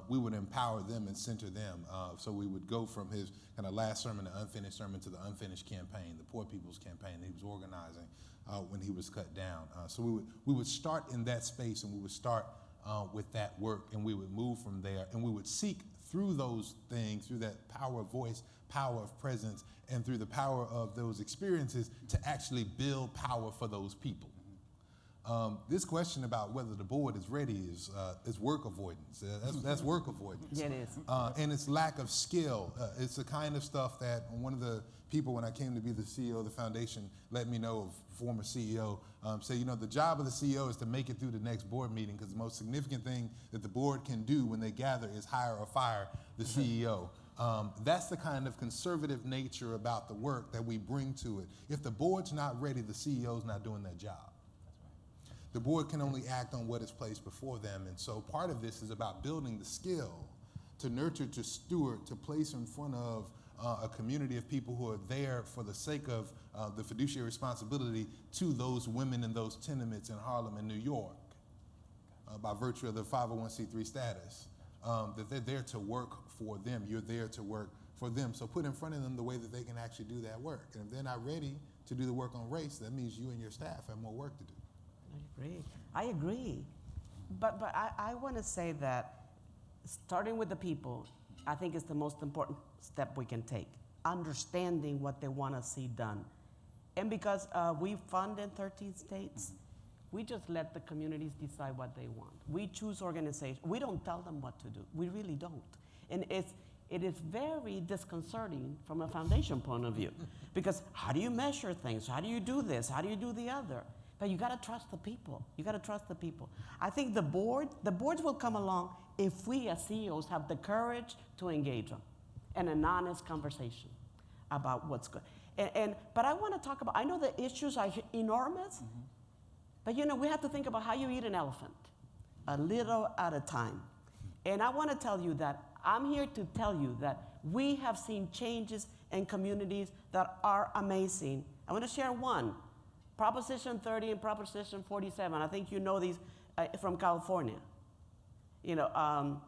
We would empower them and center them. So we would go from his kind of last sermon, the unfinished sermon, to the unfinished campaign, the Poor People's Campaign that he was organizing when he was cut down. So we would start in that space, and we would start with that work, and we would move from there, and we would seek through those things, through that power of voice, power of presence, and through the power of those experiences to actually build power for those people. This question about whether the board is ready is work avoidance. That's work avoidance. Yeah, it is. And it's lack of skill. It's the kind of stuff that one of the people, when I came to be the CEO of the foundation, let me know, of former CEO, say, the job of the CEO is to make it through the next board meeting because the most significant thing that the board can do when they gather is hire or fire the CEO. That's the kind of conservative nature about the work that we bring to it. If the board's not ready, the CEO's not doing their job. The board can only act on what is placed before them. And so part of this is about building the skill to nurture, to steward, to place in front of a community of people who are there for the sake of the fiduciary responsibility to those women in those tenements in Harlem and New York by virtue of their 501c3 status, that they're there to work for them. You're there to work for them. So put in front of them the way that they can actually do that work. And if they're not ready to do the work on race, that means you and your staff have more work to do. I agree. But I want to say that starting with the people, I think is the most important step we can take. Understanding what they want to see done. And because we fund in 13 states, we just let the communities decide what they want. We choose organizations. We don't tell them what to do. We really don't. And it is very disconcerting from a foundation point of view. Because how do you measure things? How do you do this? How do you do the other? But you got to trust the people. You got to trust the people. I think the boards will come along if we as CEOs have the courage to engage them in an honest conversation about what's good. But I want to talk about, I know the issues are enormous, but you know, we have to think about how you eat an elephant, a little at a time. And I want to tell you that I'm here to tell you that we have seen changes in communities that are amazing. I want to share one. Proposition 30 and Proposition 47. I think you know these from California. You know,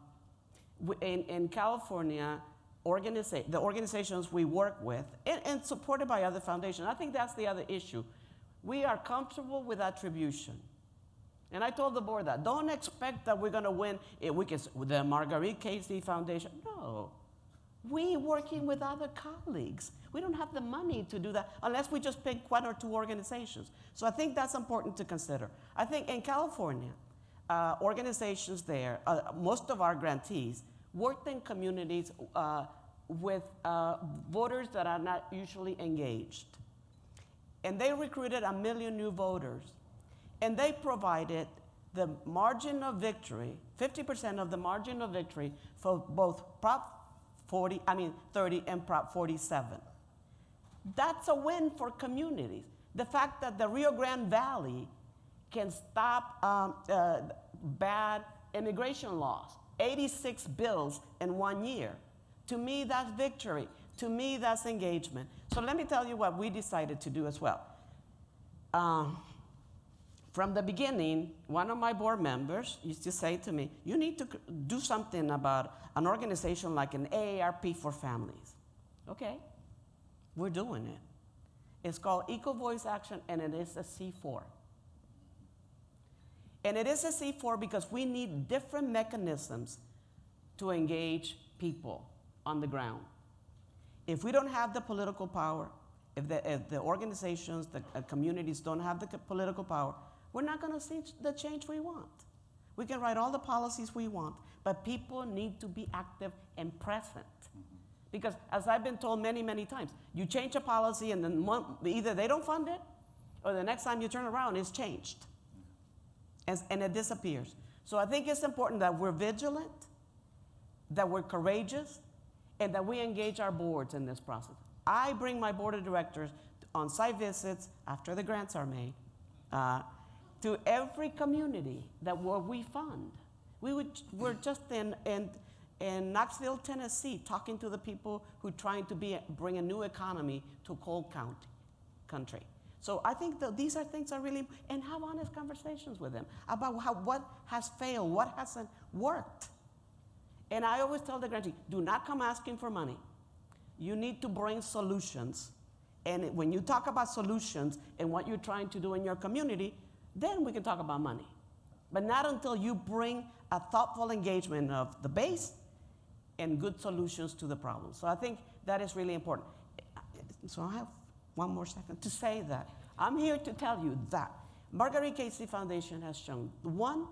in California, the organizations we work with, and supported by other foundations, I think that's the other issue. We are comfortable with attribution. And I told the board that. Don't expect that we're going to win the Marguerite Casey Foundation. No. We working with other colleagues. We don't have the money to do that unless we just pick one or two organizations. So I think that's important to consider. I think in California, organizations there, most of our grantees, worked in communities with voters that are not usually engaged. And they recruited 1 million new voters. And they provided the margin of victory, 50% of the margin of victory for both Prop 30 and Prop 47. That's a win for communities. The fact that the Rio Grande Valley can stop bad immigration laws, 86 bills in 1 year. To me, that's victory. To me, that's engagement. So let me tell you what we decided to do as well. From the beginning, one of my board members used to say to me, you need to do something about an organization like an AARP for families. Okay, we're doing it. It's called Equal Voice Action, and it is a C4. And it is a C4 because we need different mechanisms to engage people on the ground. If we don't have the political power, if the organizations, the communities don't have the political power, we're not going to see the change we want. We can write all the policies we want, but people need to be active and present. Because as I've been told many, many times, you change a policy and then either they don't fund it, or the next time you turn around, it's changed. And it disappears. So I think it's important that we're vigilant, that we're courageous, and that we engage our boards in this process. I bring my board of directors on site visits after the grants are made to every community that we fund. We're just in Knoxville, Tennessee, talking to the people who are trying to bring a new economy to coal country. So I think that these are things that really, and have honest conversations with them about what has failed, what hasn't worked. And I always tell the grantee, do not come asking for money. You need to bring solutions. And when you talk about solutions and what you're trying to do in your community, then we can talk about money. But not until you bring a thoughtful engagement of the base and good solutions to the problem. So I think that is really important. So I have one more second to say that. I'm here to tell you that Marguerite Casey Foundation has shown, one,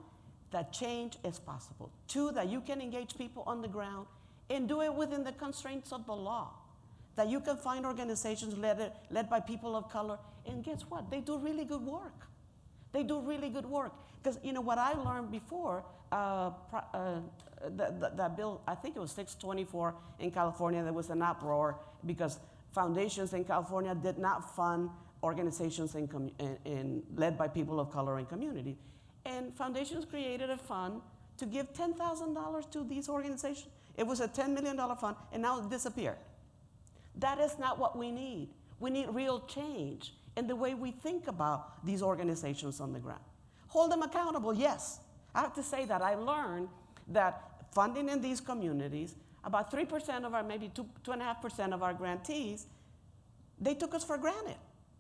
that change is possible. Two, that you can engage people on the ground and do it within the constraints of the law. That you can find organizations led by people of color, and guess what? They do really good work. They do really good work. Because you know what I learned before, that bill, I think it was 624 in California, there was an uproar because foundations in California did not fund organizations led by people of color and community. And foundations created a fund to give $10,000 to these organizations. It was a $10 million fund, and now it disappeared. That is not what we need. We need real change in the way we think about these organizations on the ground. Hold them accountable, yes. I have to say that I learned that funding in these communities, about 3% of our, maybe 2.5% of our grantees, they took us for granted.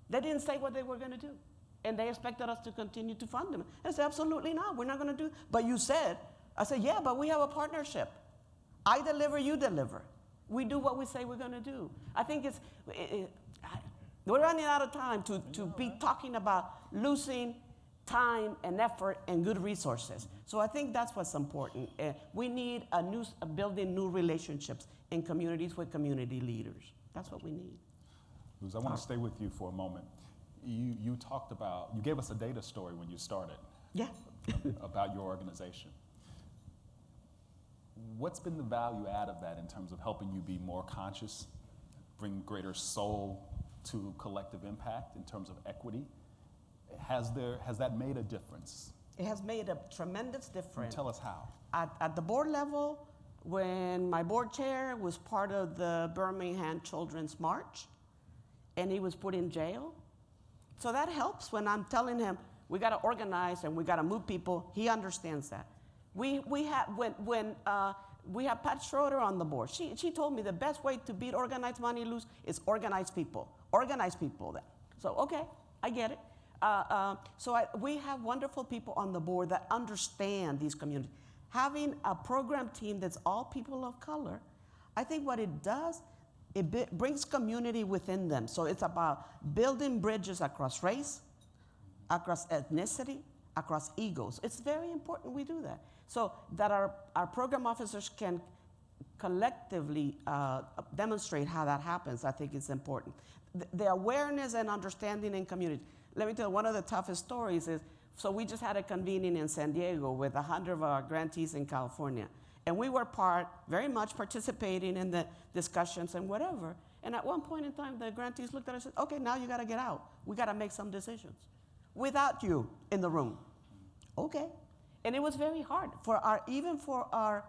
They didn't say what they were going to do. And they expected us to continue to fund them. I said, absolutely not, we're not going to do it. But you said I said, yeah, but we have a partnership. I deliver, you deliver. We do what we say we're going to do. I think we're running out of time to be talking about losing time and effort and good resources. So I think that's what's important. We need building new relationships in communities with community leaders. That's what we need. Luz, I want to stay with you for a moment. You talked about, you gave us a data story when you started. Yeah. About your organization. What's been the value add of that in terms of helping you be more conscious, bring greater soul to collective impact in terms of equity? Has that made a difference? It has made a tremendous difference. Tell us how. At the board level, when my board chair was part of the Birmingham Children's March, and he was put in jail. So that helps when I'm telling him, we got to organize and we got to move people. He understands that. We have Pat Schroeder on the board. She told me the best way to beat organized money loose is organize people. Organize people then. So okay, I get it. We have wonderful people on the board that understand these communities. Having a program team that's all people of color, I think what it does, it brings community within them. So it's about building bridges across race, across ethnicity, across egos. It's very important we do that. So that our program officers can collectively demonstrate how that happens, I think is important. The awareness and understanding in community. Let me tell you, one of the toughest stories is, so we just had a convening in San Diego with 100 of our grantees in California. And we were very much participating in the discussions and whatever. And at one point in time, the grantees looked at us and said, okay, now you got to get out. We got to make some decisions without you in the room. Okay. And it was very hard even for our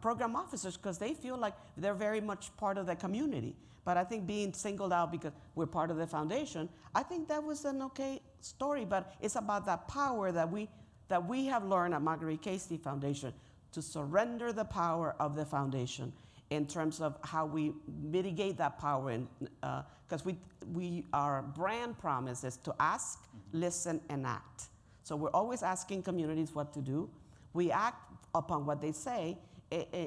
program officers, because they feel like they're very much part of the community. But I think being singled out because we're part of the foundation, I think that was an okay story. But it's about that power that we have learned at Marguerite Casey Foundation, to surrender the power of the foundation in terms of how we mitigate that power. Because our brand promise is to ask, listen, and act. So we're always asking communities what to do. We act upon what they say,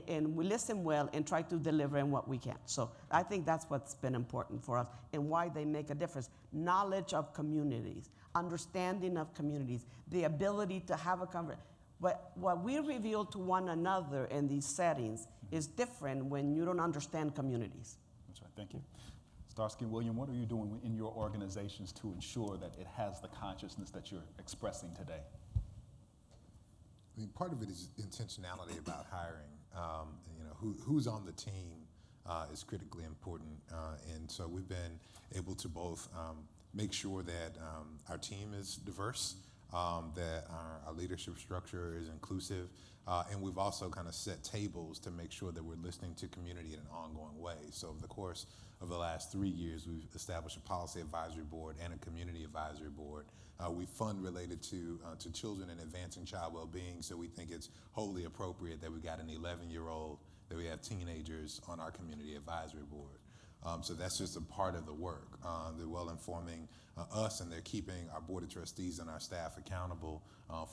and we listen well and try to deliver in what we can. So I think that's what's been important for us and why they make a difference. Knowledge of communities, understanding of communities, the ability to have a conversation. What we reveal to one another in these settings is different when you don't understand communities. That's right, thank you. Starsky William, what are you doing in your organizations to ensure that it has the consciousness that you're expressing today? I mean, part of it is intentionality about hiring. Who's on the team is critically important. And so we've been able to both make sure that our team is diverse, that our leadership structure is inclusive, and we've also kind of set tables to make sure that we're listening to community in an ongoing way. So over the course of the last 3 years, we've established a policy advisory board and a community advisory board. We fund related to children and advancing child well-being, so we think it's wholly appropriate that we got an 11-year-old, that we have teenagers on our community advisory board. So that's just a part of the work. They're well informing us, and they're keeping our board of trustees and our staff accountable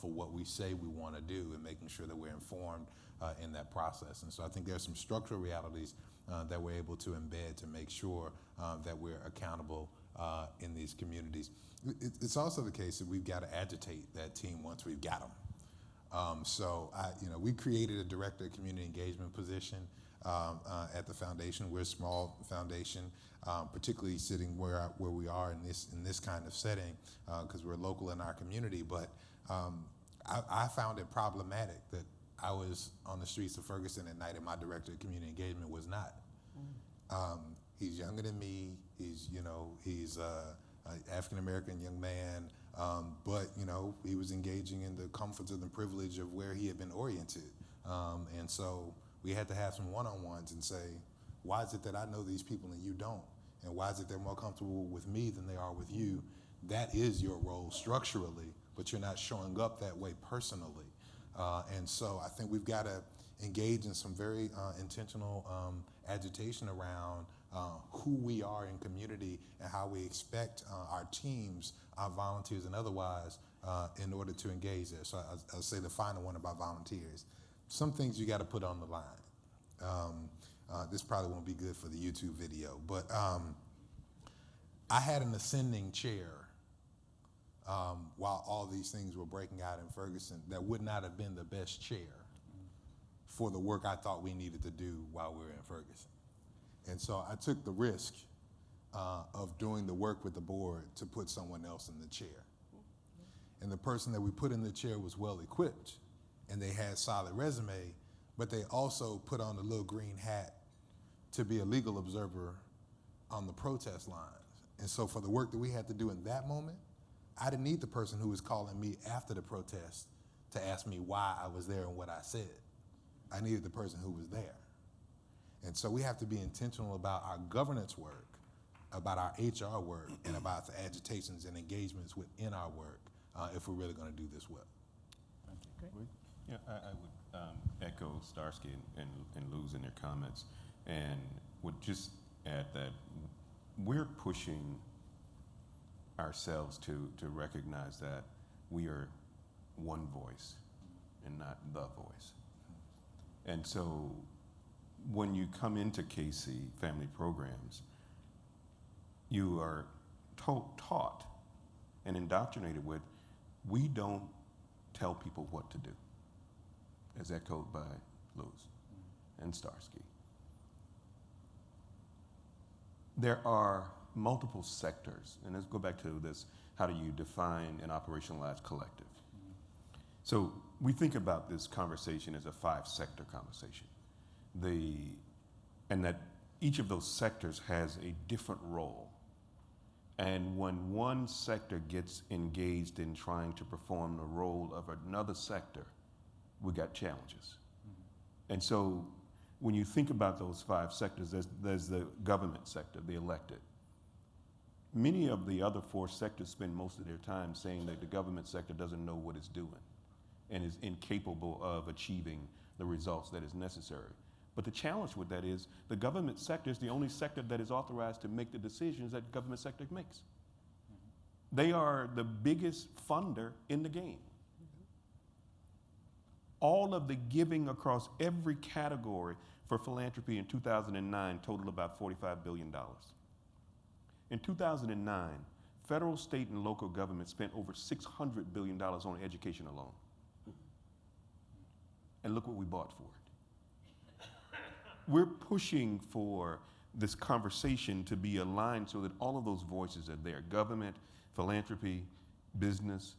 for what we say we want to do, and making sure that we're informed in that process. And so I think there's some structural realities that we're able to embed to make sure that we're accountable in these communities. It's also the case that we've got to agitate that team once we've got them. We created a director of community engagement position at the foundation. We're a small foundation, particularly sitting where we are in this kind of setting, because we're local in our community. But I found it problematic that I was on the streets of Ferguson at night and my director of community engagement was not. He's younger than me. He's an African-American young man, but he was engaging in the comforts and the privilege of where he had been oriented. And so we had to have some one-on-ones and say, why is it that I know these people and you don't? And why is it they're more comfortable with me than they are with you? That is your role structurally, but you're not showing up that way personally. And so I think we've got to engage in some very intentional agitation around who we are in community and how we expect our teams, our volunteers and otherwise, in order to engage there. So I'll say the final one about volunteers. Some things you got to put on the line. This probably won't be good for the YouTube video, but I had an ascending chair while all these things were breaking out in Ferguson that would not have been the best chair for the work I thought we needed to do while we were in Ferguson. And so I took the risk of doing the work with the board to put someone else in the chair. And the person that we put in the chair was well equipped and they had solid resume, but they also put on a little green hat to be a legal observer on the protest lines. And so for the work that we had to do in that moment, I didn't need the person who was calling me after the protest to ask me why I was there and what I said. I needed the person who was there. And so we have to be intentional about our governance work, about our HR work, and about the agitations and engagements within our work if we're really going to do this well. Thank you. Great. Yeah, I would echo Starsky and Luz in their comments, and would just add that we're pushing ourselves to recognize that we are one voice and not the voice. And so when you come into KC family programs, you are taught and indoctrinated with, we don't tell people what to do, as echoed by Luz and Starsky. There are multiple sectors, and let's go back to this, how do you define and operationalize collective? So we think about this conversation as a 5-sector conversation. And that each of those sectors has a different role. And when one sector gets engaged in trying to perform the role of another sector, we got challenges. And so when you think about those 5 sectors, there's the government sector, the elected. Many of the other 4 sectors spend most of their time saying that the government sector doesn't know what it's doing and is incapable of achieving the results that is necessary. But the challenge with that is the government sector is the only sector that is authorized to make the decisions that the government sector makes. They are the biggest funder in the game. All of the giving across every category for philanthropy in 2009 totaled about $45 billion. In 2009, federal, state, and local government spent over $600 billion on education alone. And look what we bought for it. We're pushing for this conversation to be aligned so that all of those voices are there. Government, philanthropy, business.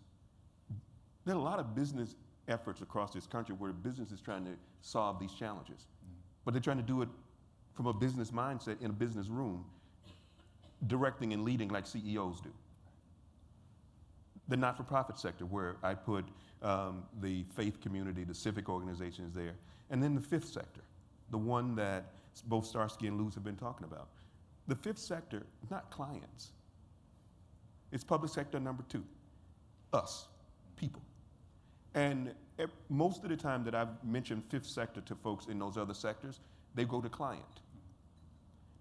There are a lot of business efforts across this country where business is trying to solve these challenges. But they're trying to do it from a business mindset in a business room, directing and leading like CEOs do. The not-for-profit sector, where I put the faith community, the civic organizations there, and then the 5th sector, the one that both Starsky and Luz have been talking about. The 5th sector, not clients. It's public sector number 2, us, people. And most of the time that I've mentioned 5th sector to folks in those other sectors, they go to client.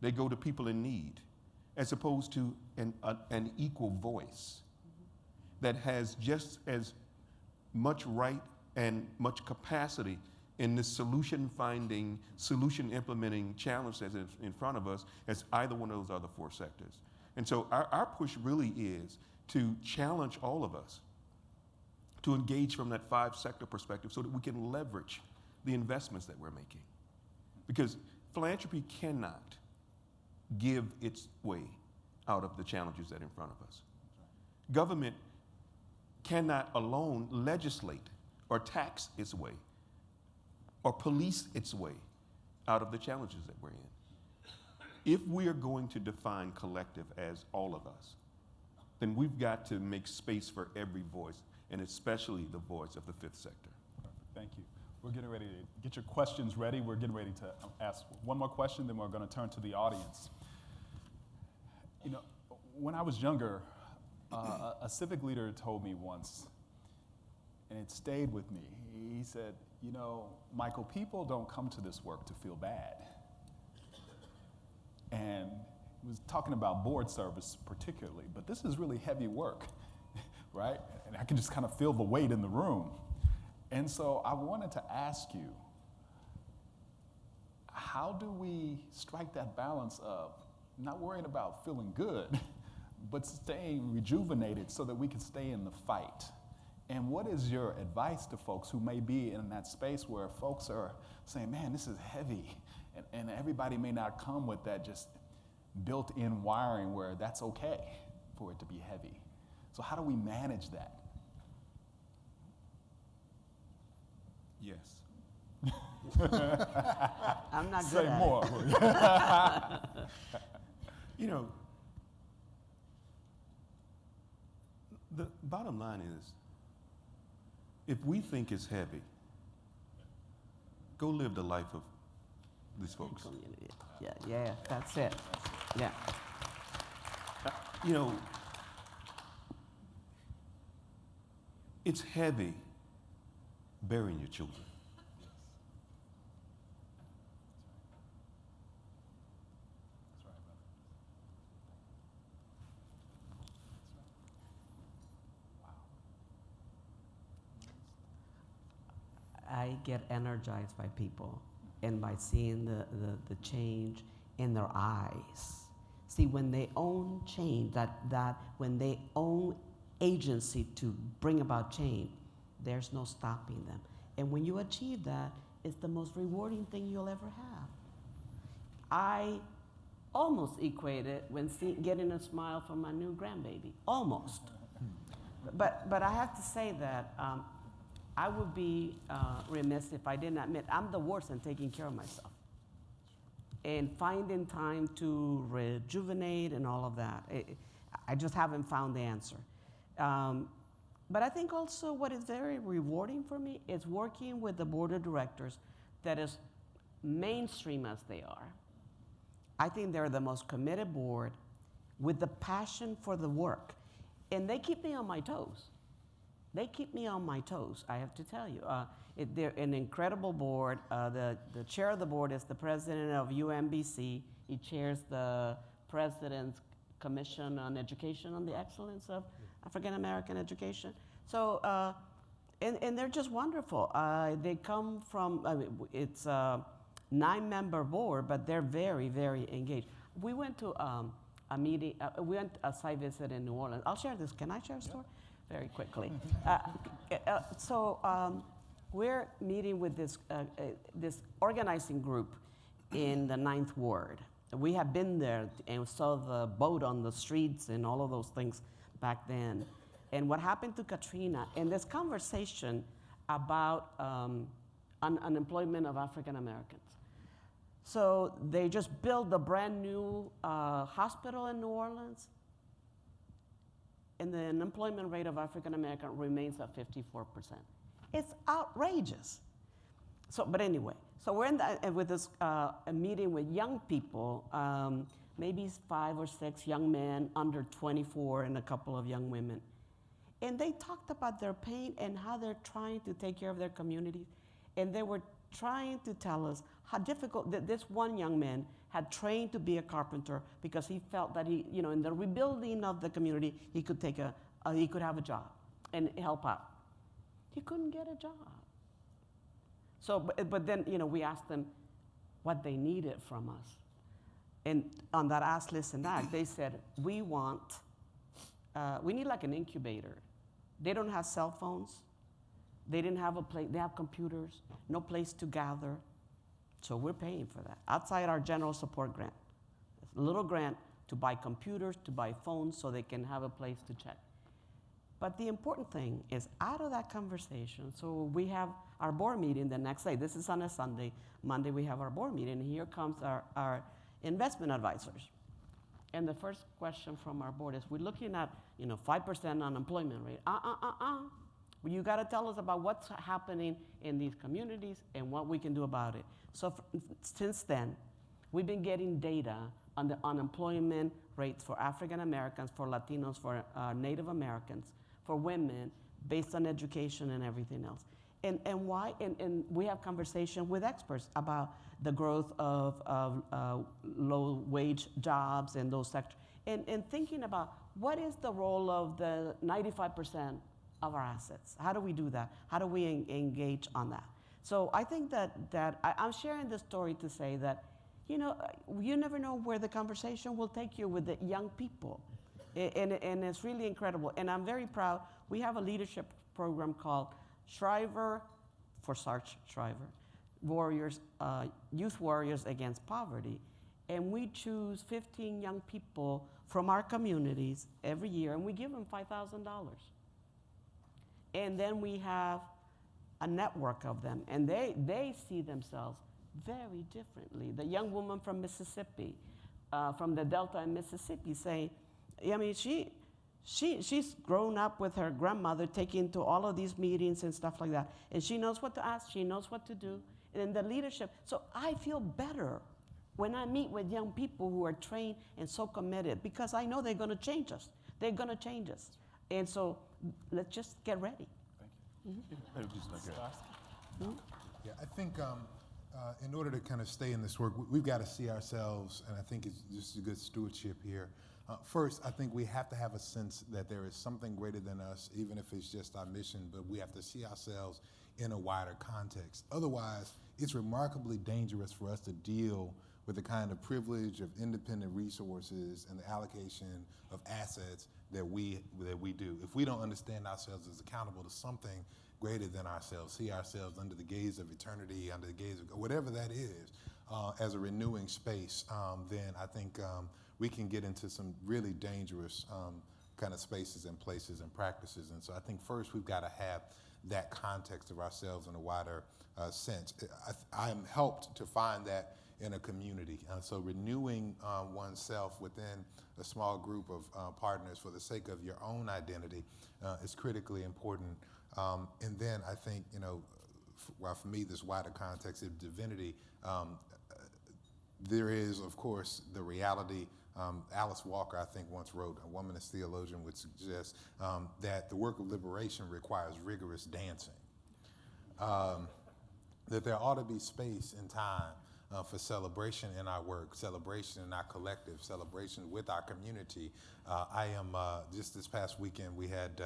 They go to people in need, as opposed to an equal voice that has just as much right and much capacity in this solution-finding, solution-implementing challenge that's in front of us as either one of those other 4 sectors. And so our push really is to challenge all of us to engage from that 5-sector perspective so that we can leverage the investments that we're making. Because philanthropy cannot give its way out of the challenges that are in front of us. Government cannot alone legislate or tax its way or police its way out of the challenges that we're in. If we are going to define collective as all of us, then we've got to make space for every voice, and especially the voice of the 5th sector. Perfect. Thank you. We're getting ready to get your questions ready. We're getting ready to ask one more question, then we're going to turn to the audience. You know, when I was younger, a civic leader told me once, and it stayed with me. He said, you know, Michael, people don't come to this work to feel bad. And he was talking about board service particularly, but this is really heavy work, right? And I can just kind of feel the weight in the room. And so I wanted to ask you, how do we strike that balance of not worrying about feeling good, but staying rejuvenated so that we can stay in the fight? And what is your advice to folks who may be in that space where folks are saying, man, this is heavy, and everybody may not come with that just built-in wiring where that's okay for it to be heavy. So how do we manage that? Yes. I'm not good Say at more. You know, the bottom line is, if we think it's heavy, go live the life of these folks. Community. Yeah, that's it. Yeah. You know, it's heavy burying your children. I get energized by people and by seeing the change in their eyes. See, when they own change, that when they own agency to bring about change, there's no stopping them. And when you achieve that, it's the most rewarding thing you'll ever have. I almost equate it when getting a smile from my new grandbaby, almost. But I have to say that I would be remiss if I didn't admit I'm the worst in taking care of myself and finding time to rejuvenate and all of that. I just haven't found the answer. But I think also what is very rewarding for me is working with the board of directors that is mainstream as they are. I think they're the most committed board with the passion for the work. And they keep me on my toes. They keep me on my toes, I have to tell you. They're an incredible board. The chair of the board is the president of UMBC. He chairs the President's Commission on Education on the Excellence of African American Education. So, and they're just wonderful. They come from, it's a 9-member board, but they're very, very engaged. We went to a meeting, we went a site visit in New Orleans. I'll share this. Can I share a story? Very quickly. We're meeting with this organizing group in the 9th Ward. We have been there and saw the boat on the streets and all of those things back then. And what happened to Katrina, and this conversation about unemployment of African Americans. So they just built a brand new hospital in New Orleans, and the unemployment rate of African American remains at 54%. It's outrageous. So, but anyway, so we're in with this a meeting with young people, maybe 5 or 6 young men under 24 and a couple of young women. And they talked about their pain and how they're trying to take care of their communities. And they were trying to tell us how difficult that this one young man had trained to be a carpenter because he felt that he, you know, in the rebuilding of the community, he could take he could have a job and help out. He couldn't get a job. So, but then, you know, we asked them what they needed from us. And on that Ask, Listen, Act, they said, we need like an incubator. They don't have cell phones. They didn't have a place, they have computers, no place to gather. So we're paying for that outside our general support grant. A little grant to buy computers, to buy phones so they can have a place to check. But the important thing is out of that conversation, so we have our board meeting the next day. This is on a Sunday. Monday we have our board meeting, and here comes our investment advisors. And the first question from our board is, we're looking at 5% unemployment rate. Well, you got to tell us about what's happening in these communities and what we can do about it. So since then, we've been getting data on the unemployment rates for African Americans, for Latinos, for Native Americans, for women, based on education and everything else. And why? And we have conversation with experts about the growth of low-wage jobs and those sectors, and thinking about what is the role of the 95% of our assets. How do we do that? How do we engage on that? So I think that I'm sharing this story to say that, you never know where the conversation will take you with the young people. And it's really incredible. And I'm very proud. We have a leadership program called Shriver, for Sarge Shriver, Warriors, Youth Warriors Against Poverty. And we choose 15 young people from our communities every year, and we give them $5,000. And then we have a network of them, and they see themselves very differently. The young woman from Mississippi, from the Delta in Mississippi, saying, I mean, she's grown up with her grandmother taking to all of these meetings and stuff like that, and she knows what to ask, she knows what to do, and the leadership. So I feel better when I meet with young people who are trained and so committed, because I know they're going to change us. They're going to change us. And so let's just get ready. Thank you. Yeah, I think in order to kind of stay in this work, we've got to see ourselves, and I think it's just a good stewardship here. First, I think we have to have a sense that there is something greater than us, even if it's just our mission, but we have to see ourselves in a wider context. Otherwise, it's remarkably dangerous for us to deal with the kind of privilege of independent resources and the allocation of assets that we do. If we don't understand ourselves as accountable to something greater than ourselves, see ourselves under the gaze of eternity, under the gaze of whatever that is, as a renewing space, then I think we can get into some really dangerous kind of spaces and places and practices. And so I think first we've got to have that context of ourselves in a wider sense. I am helped to find that in a community. So renewing oneself within a small group of partners for the sake of your own identity is critically important. And then I think, while for me this wider context of divinity, there is, of course, the reality. Alice Walker, I think, once wrote, a womanist theologian would suggest that the work of liberation requires rigorous dancing. That there ought to be space and time for celebration in our work, celebration in our collective, celebration with our community. Just this past weekend, we had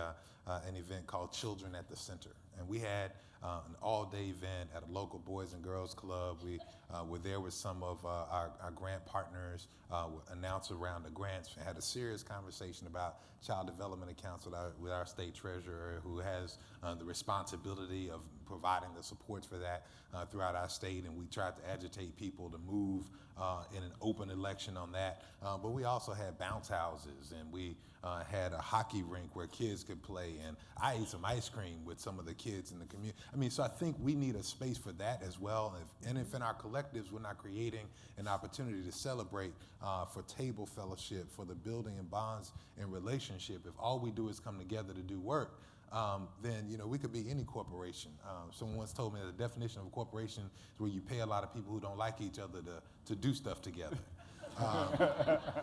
an event called Children at the Center. And we had an all-day event at a local Boys and Girls Club. We were there with some of our grant partners, announced around the grants, had a serious conversation about child development accounts with our state treasurer, who has the responsibility of providing the supports for that throughout our state. And we tried to agitate people to move in an open election on that. But we also had bounce houses, and we had a hockey rink where kids could play, and I ate some ice cream with some of the kids in the community. So I think we need a space for that as well. And if in our collectives we're not creating an opportunity to celebrate for table fellowship, for the building and bonds and relationship, if all we do is come together to do work, then we could be any corporation. Someone once told me that the definition of a corporation is where you pay a lot of people who don't like each other to do stuff together.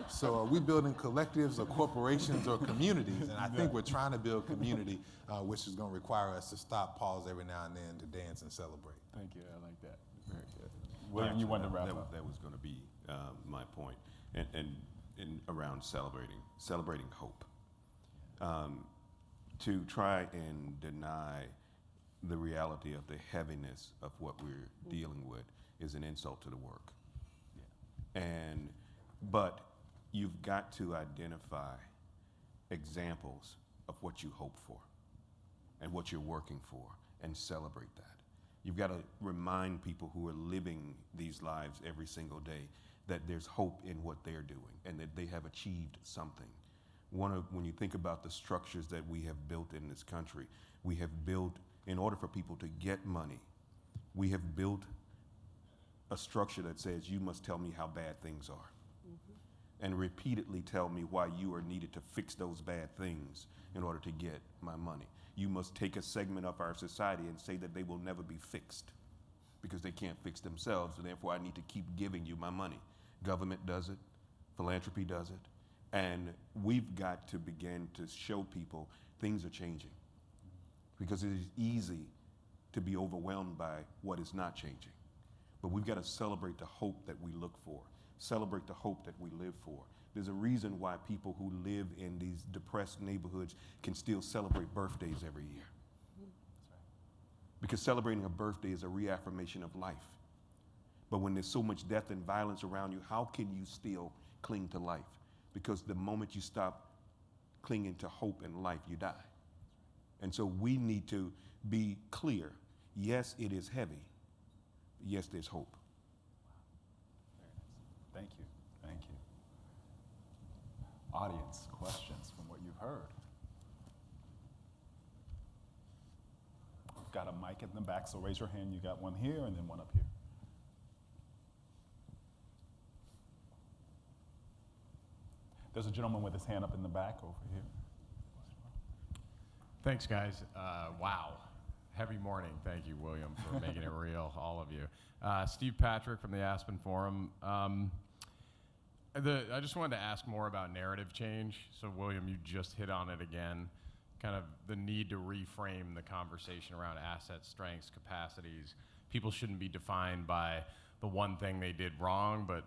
So are we building collectives or corporations or communities? And I think we're trying to build community, which is going to require us to stop, pause every now and then to dance and celebrate. Thank you. I like that. Very good. William, you wanted to wrap up? That was going to be my point, and around celebrating hope. To try and deny the reality of the heaviness of what we're dealing with is an insult to the work. Yeah. But you've got to identify examples of what you hope for and what you're working for and celebrate that. You've got to remind people who are living these lives every single day that there's hope in what they're doing and that they have achieved something. When you think about the structures that we have built in this country, we have built, in order for people to get money, we have built a structure that says you must tell me how bad things are. And repeatedly tell me why you are needed to fix those bad things in order to get my money. You must take a segment of our society and say that they will never be fixed because they can't fix themselves, and therefore I need to keep giving you my money. Government does it, philanthropy does it, and we've got to begin to show people things are changing, because it is easy to be overwhelmed by what is not changing. but we've got to celebrate the hope that we look for, celebrate the hope that we live for. There's a reason why people who live in these depressed neighborhoods can still celebrate birthdays every year. Because celebrating a birthday is a reaffirmation of life. But when there's so much death and violence around you, how can you still cling to life? Because the moment you stop clinging to hope and life, you die. And so we need to be clear. Yes, it is heavy. Yes, there's hope. Very nice. Thank you. Thank you. Audience, questions from what you've heard? We've got a mic in the back, so raise your hand. You got one here and then one up here. There's a gentleman with his hand up in the back over here. Thanks, guys. Wow. Heavy morning. Thank you, William, for making it real, all of you. Steve Patrick from the Aspen Forum. I just wanted to ask more about narrative change. So, William, you just hit on it again, kind of the need to reframe the conversation around assets, strengths, capacities. People shouldn't be defined by the one thing they did wrong, but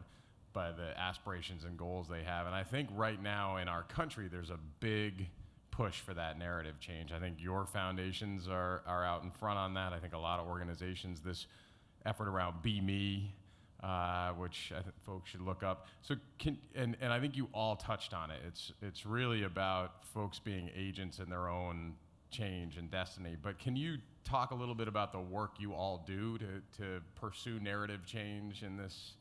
by the aspirations and goals they have. And I think right now in our country, there's a big push for that narrative change. I think your foundations are out in front on that. I think a lot of organizations, this effort around Be Me, which I think folks should look up. So and I think you all touched on it. It's really about folks being agents in their own change and destiny. But can you talk a little bit about the work you all do to pursue narrative change in this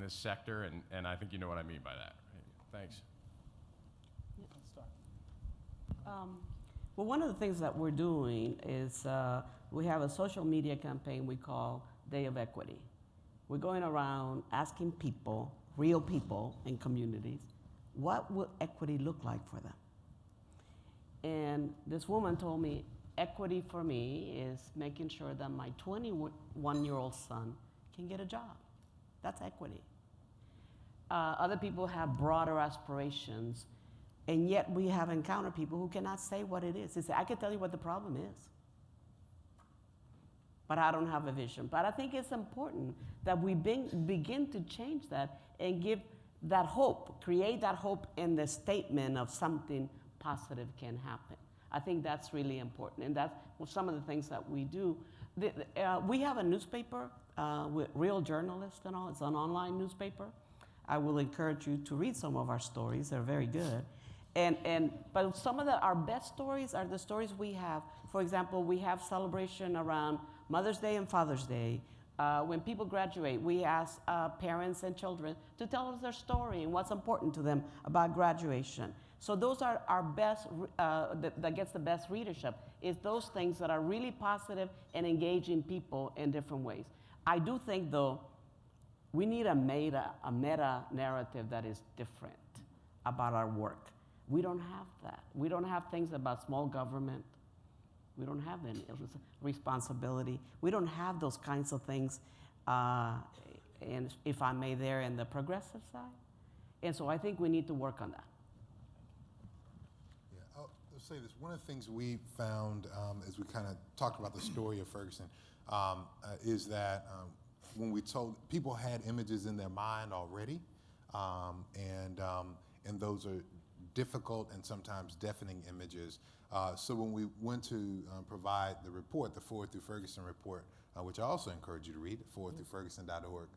sector? And I think you know what I mean by that. Right? Thanks. Let's start. Well, one of the things that we're doing is we have a social media campaign we call Day of Equity. We're going around asking people, real people in communities, what would equity look like for them? And this woman told me, equity for me is making sure that my 21-year-old son can get a job. That's equity. Other people have broader aspirations, and yet we have encountered people who cannot say what it is. They say, I can tell you what the problem is, but I don't have a vision. But I think it's important that we begin to change that and give that hope, create that hope in the statement of something positive can happen. I think that's really important, and that's some of the things that we do. We have a newspaper with real journalists and all. It's an online newspaper. I will encourage you to read some of our stories. They're very good. But some of our best stories are the stories we have. For example, we have celebration around Mother's Day and Father's Day. When people graduate, we ask parents and children to tell us their story and what's important to them about graduation. So those are our best, that gets the best readership, is those things that are really positive and engaging people in different ways. I do think, though, we need a meta narrative that is different about our work. We don't have that. We don't have things about small government. We don't have any responsibility. We don't have those kinds of things, and if I may, there in the progressive side. And so I think we need to work on that. Yeah, I'll say this. One of the things we found as we kind of talked about the story of Ferguson is that when we told people had images in their mind already, and those are difficult and sometimes deafening images. So when we went to provide the report, the Forward Through Ferguson report, which I also encourage you to read, forwardthroughferguson.org,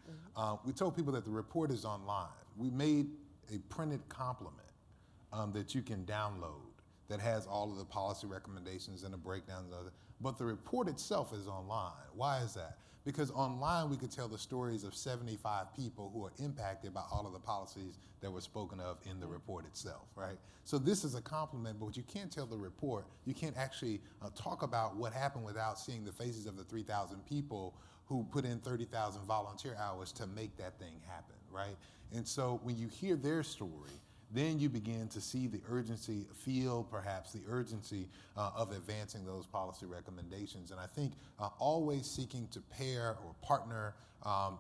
we told people that the report is online. We made a printed complement that you can download that has all of the policy recommendations and the breakdowns of it. But the report itself is online. Why is that? Because online we could tell the stories of 75 people who are impacted by all of the policies that were spoken of in the report itself, right? So this is a compliment, but you can't tell the report. You can't actually talk about what happened without seeing the faces of the 3,000 people who put in 30,000 volunteer hours to make that thing happen, right? And so when you hear their story, then you begin to see the urgency, feel perhaps the urgency of advancing those policy recommendations. And I think always seeking to pair or partner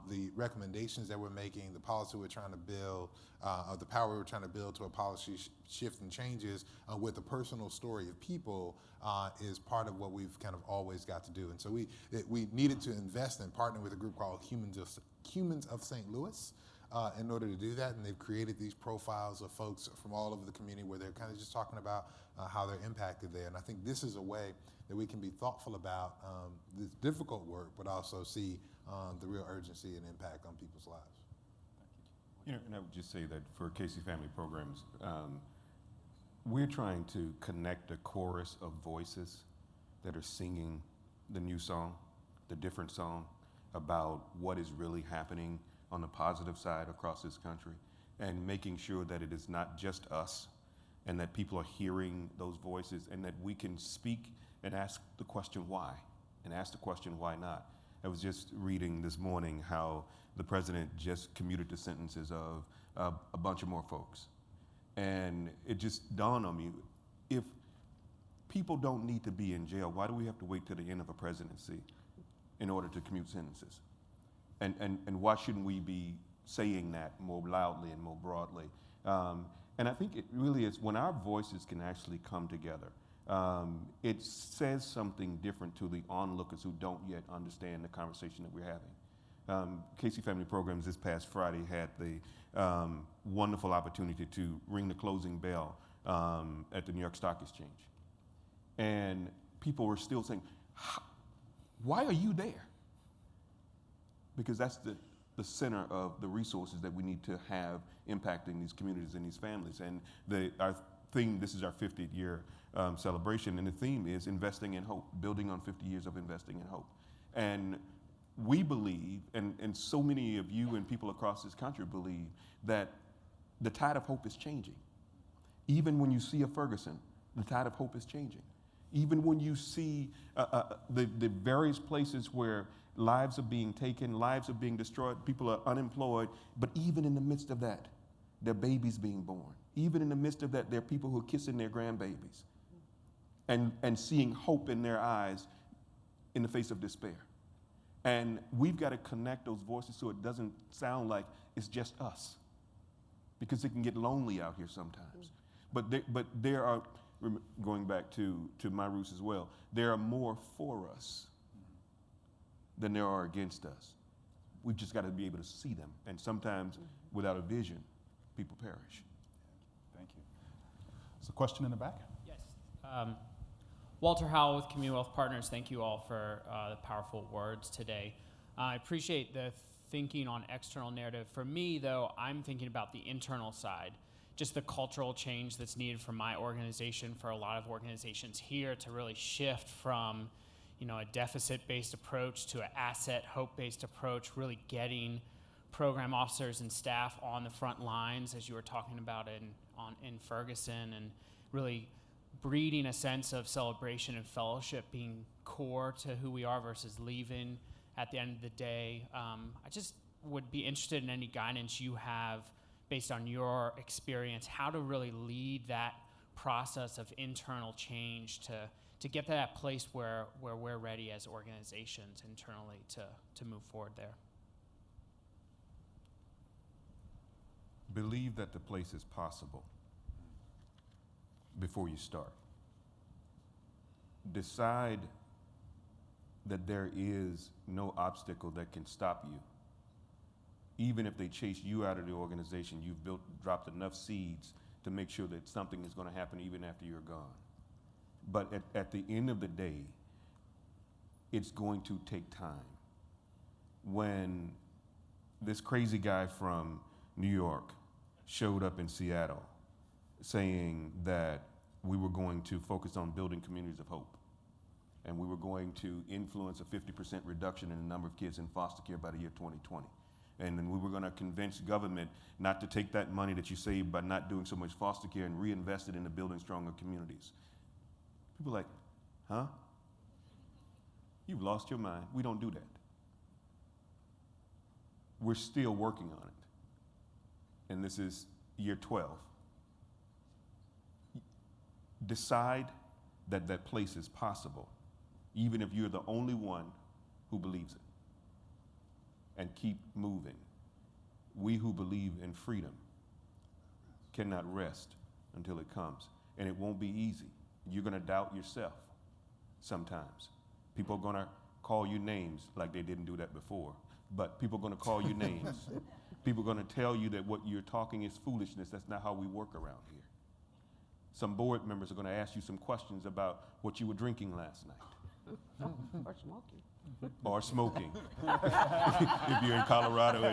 the recommendations that we're making, the policy we're trying to build, the power we're trying to build to a policy shift and changes with the personal story of people is part of what we've kind of always got to do. And so we needed to invest and partner with a group called Humans of St. Louis in order to do that. And they've created these profiles of folks from all over the community where they're kind of just talking about how they're impacted there. And I think this is a way that we can be thoughtful about this difficult work, but also see the real urgency and impact on people's lives. You know, and I would just say that for Casey Family Programs, we're trying to connect a chorus of voices that are singing the new song, the different song, about what is really happening on the positive side across this country, and making sure that it is not just us, and that people are hearing those voices, and that we can speak and ask the question why, and ask the question why not. I was just reading this morning how the president just commuted the sentences of a bunch of more folks. And it just dawned on me, if people don't need to be in jail, why do we have to wait till the end of a presidency in order to commute sentences? And why shouldn't we be saying that more loudly and more broadly? And I think it really is when our voices can actually come together. It says something different to the onlookers who don't yet understand the conversation that we're having. Casey Family Programs this past Friday had the wonderful opportunity to ring the closing bell at the New York Stock Exchange. And people were still saying, why are you there? Because that's the center of the resources that we need to have impacting these communities and these families. And our theme, this is our 50th year celebration, and the theme is investing in hope, building on 50 years of investing in hope. And we believe, and so many of you and people across this country believe, that the tide of hope is changing. Even when you see a Ferguson, the tide of hope is changing. Even when you see the various places where lives are being taken, lives are being destroyed, people are unemployed, but even in the midst of that, there are babies being born. Even in the midst of that, there are people who are kissing their grandbabies and seeing hope in their eyes in the face of despair. And we've got to connect those voices so it doesn't sound like it's just us, because it can get lonely out here sometimes. But there are, going back to my roots as well, there are more for us than there are against us. We've just got to be able to see them. And sometimes without a vision, people perish. Thank you. There's a question in the back. Yes. Walter Howell with Commonwealth Partners. Thank you all for the powerful words today. I appreciate the thinking on external narrative. For me, though, I'm thinking about the internal side, just the cultural change that's needed for my organization, for a lot of organizations here, to really shift from a deficit-based approach to an asset, hope-based approach, really getting program officers and staff on the front lines, as you were talking about in Ferguson, and really breeding a sense of celebration and fellowship being core to who we are versus leaving at the end of the day. I just would be interested in any guidance you have based on your experience, how to really lead that process of internal change to get to that place where we're ready as organizations internally to move forward there. Believe that the place is possible before you start. Decide that there is no obstacle that can stop you. Even if they chase you out of the organization, you've dropped enough seeds to make sure that something is going to happen even after you're gone. But at the end of the day, it's going to take time. When this crazy guy from New York showed up in Seattle saying that we were going to focus on building communities of hope, and we were going to influence a 50% reduction in the number of kids in foster care by the year 2020. And then we were going to convince government not to take that money that you saved by not doing so much foster care and reinvest it into building stronger communities. People are like, huh? You've lost your mind. We don't do that. We're still working on it. And this is year 12. decide that that place is possible, even if you're the only one who believes it, and keep moving. We who believe in freedom cannot rest until it comes, and it won't be easy. You're going to doubt yourself sometimes. People are going to call you names like they didn't do that before, but people are going to call you names. People are going to tell you that what you're talking is foolishness. That's not how we work around here. Some board members are going to ask you some questions about what you were drinking last night. Or smoking. Or smoking, if you're in Colorado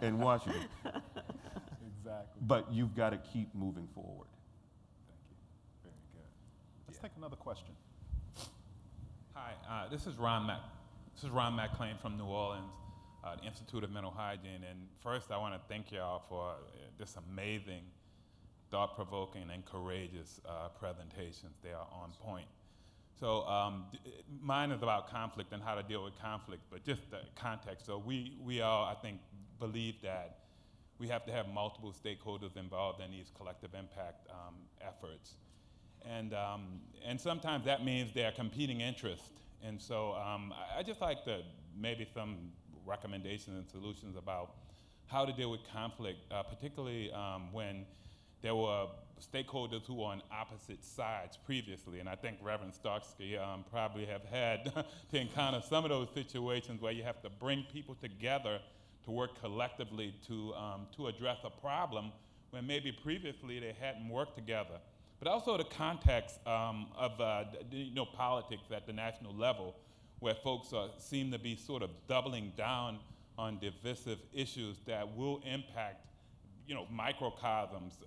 and Washington. Exactly. But you've got to keep moving forward. Thank you. Very good. Let's take another question. Hi, this is Ron McClain from New Orleans, the Institute of Mental Hygiene. And first, I want to thank y'all for this amazing, thought-provoking, and courageous presentations. They are on point. So mine is about conflict and how to deal with conflict, but just the context. So we all, I think, believe that we have to have multiple stakeholders involved in these collective impact efforts. And sometimes that means there are competing interests. And so I just like to maybe some recommendations and solutions about how to deal with conflict, particularly when there were stakeholders who were on opposite sides previously. And I think Reverend Starsky probably have had to encounter some of those situations where you have to bring people together to work collectively to address a problem when maybe previously they hadn't worked together. But also the context of politics at the national level, where folks seem to be sort of doubling down on divisive issues that will impact microcosms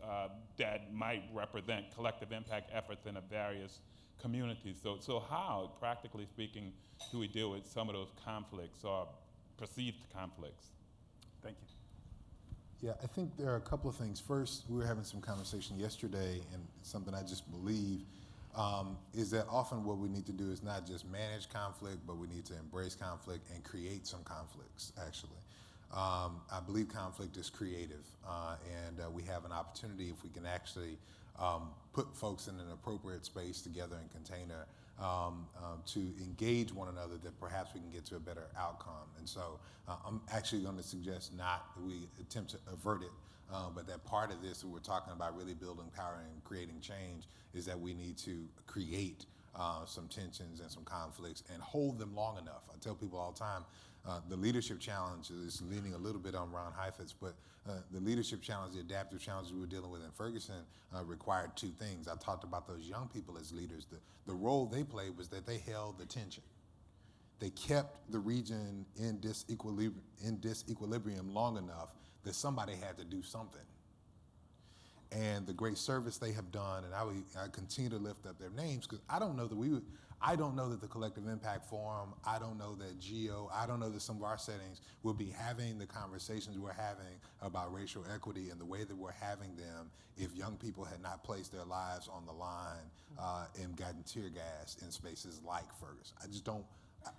that might represent collective impact efforts in the various communities. So how, practically speaking, do we deal with some of those conflicts or perceived conflicts? Thank you. Yeah, I think there are a couple of things. First, we were having some conversation yesterday, and something I just believe is that often what we need to do is not just manage conflict, but we need to embrace conflict and create some conflicts, actually. I believe conflict is creative, and we have an opportunity if we can actually put folks in an appropriate space together and container to engage one another, that perhaps we can get to a better outcome. And so I'm actually going to suggest not that we attempt to avert it, but that part of this that we're talking about really building power and creating change is that we need to create some tensions and some conflicts and hold them long enough. I tell people all the time, the leadership challenge is leaning a little bit on Ron Heifetz, but the leadership challenge, the adaptive challenge we were dealing with in Ferguson required two things. I talked about those young people as leaders. The role they played was that they held the tension. They kept the region in disequilibrium long enough that somebody had to do something. And the great service they have done, and I continue to lift up their names, because I don't know that the Collective Impact Forum, I don't know that GEO, I don't know that some of our settings will be having the conversations we're having about racial equity and the way that we're having them if young people had not placed their lives on the line and gotten tear gas in spaces like Ferguson.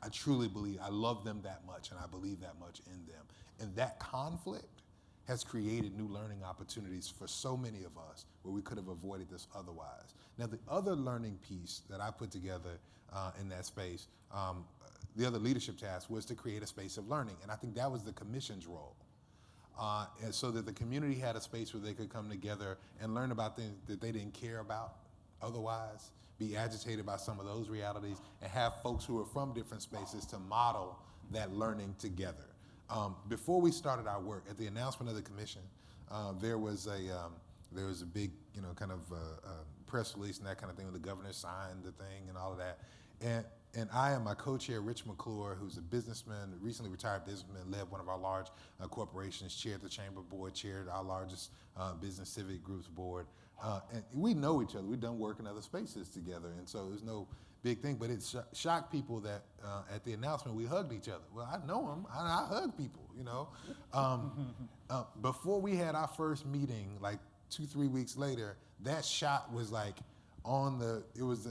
I truly believe, I love them that much, and I believe that much in them. And that conflict has created new learning opportunities for so many of us where we could have avoided this otherwise. Now, the other learning piece that I put together in that space, the other leadership task, was to create a space of learning. And I think that was the commission's role. And so that the community had a space where they could come together and learn about things that they didn't care about otherwise, be agitated by some of those realities, and have folks who are from different spaces to model that learning together. Before we started our work, at the announcement of the commission, there was a big, kind of press release and that kind of thing, where the governor signed the thing and all of that. And I and my co-chair, Rich McClure, who's a businessman, recently retired businessman, led one of our large corporations, chaired the chamber board, chaired our largest business civic groups board. And we know each other. We've done work in other spaces together, and so there's no big thing. But it shocked people that at the announcement we hugged each other. Well, I know him. I hug people, Before we had our first meeting, like 2-3 weeks later, that shot was like it was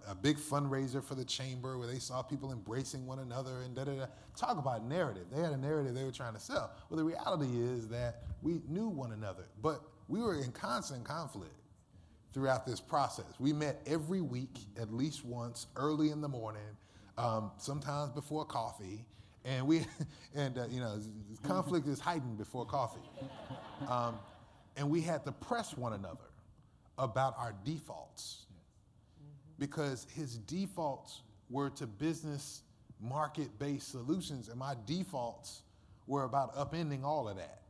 a big fundraiser for the chamber where they saw people embracing one another and da-da-da. Talk about narrative. They had a narrative they were trying to sell. Well, the reality is that we knew one another, but we were in constant conflict throughout this process. We met every week, at least once, early in the morning, sometimes before coffee, and conflict is heightened before coffee. And we had to press one another about our defaults, because his defaults were to business market-based solutions, and my defaults were about upending all of that.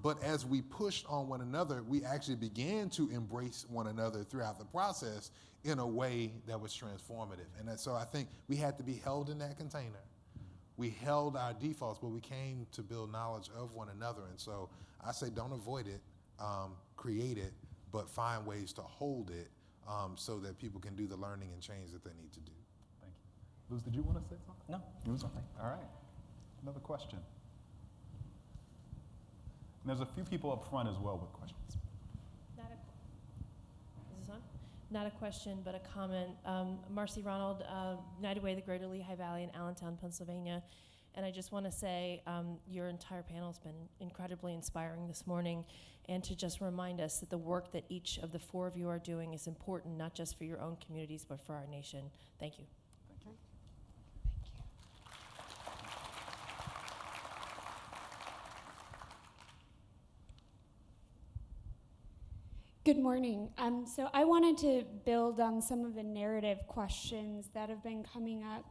But as we pushed on one another, we actually began to embrace one another throughout the process in a way that was transformative. And so I think we had to be held in that container. We held our defaults, but we came to build knowledge of one another. And so I say don't avoid it, create it, but find ways to hold it so that people can do the learning and change that they need to do. Thank you. Luz, did you want to say something? No. You was okay. All right. Another question. And there's a few people up front as well with questions. Is this on? Not a question, but a comment. Marcy Ronald, United Way of the Greater Lehigh Valley in Allentown, Pennsylvania. And I just want to say your entire panel has been incredibly inspiring this morning, and to just remind us that the work that each of the four of you are doing is important, not just for your own communities, but for our nation. Thank you. Thank you. Good morning. So I wanted to build on some of the narrative questions that have been coming up.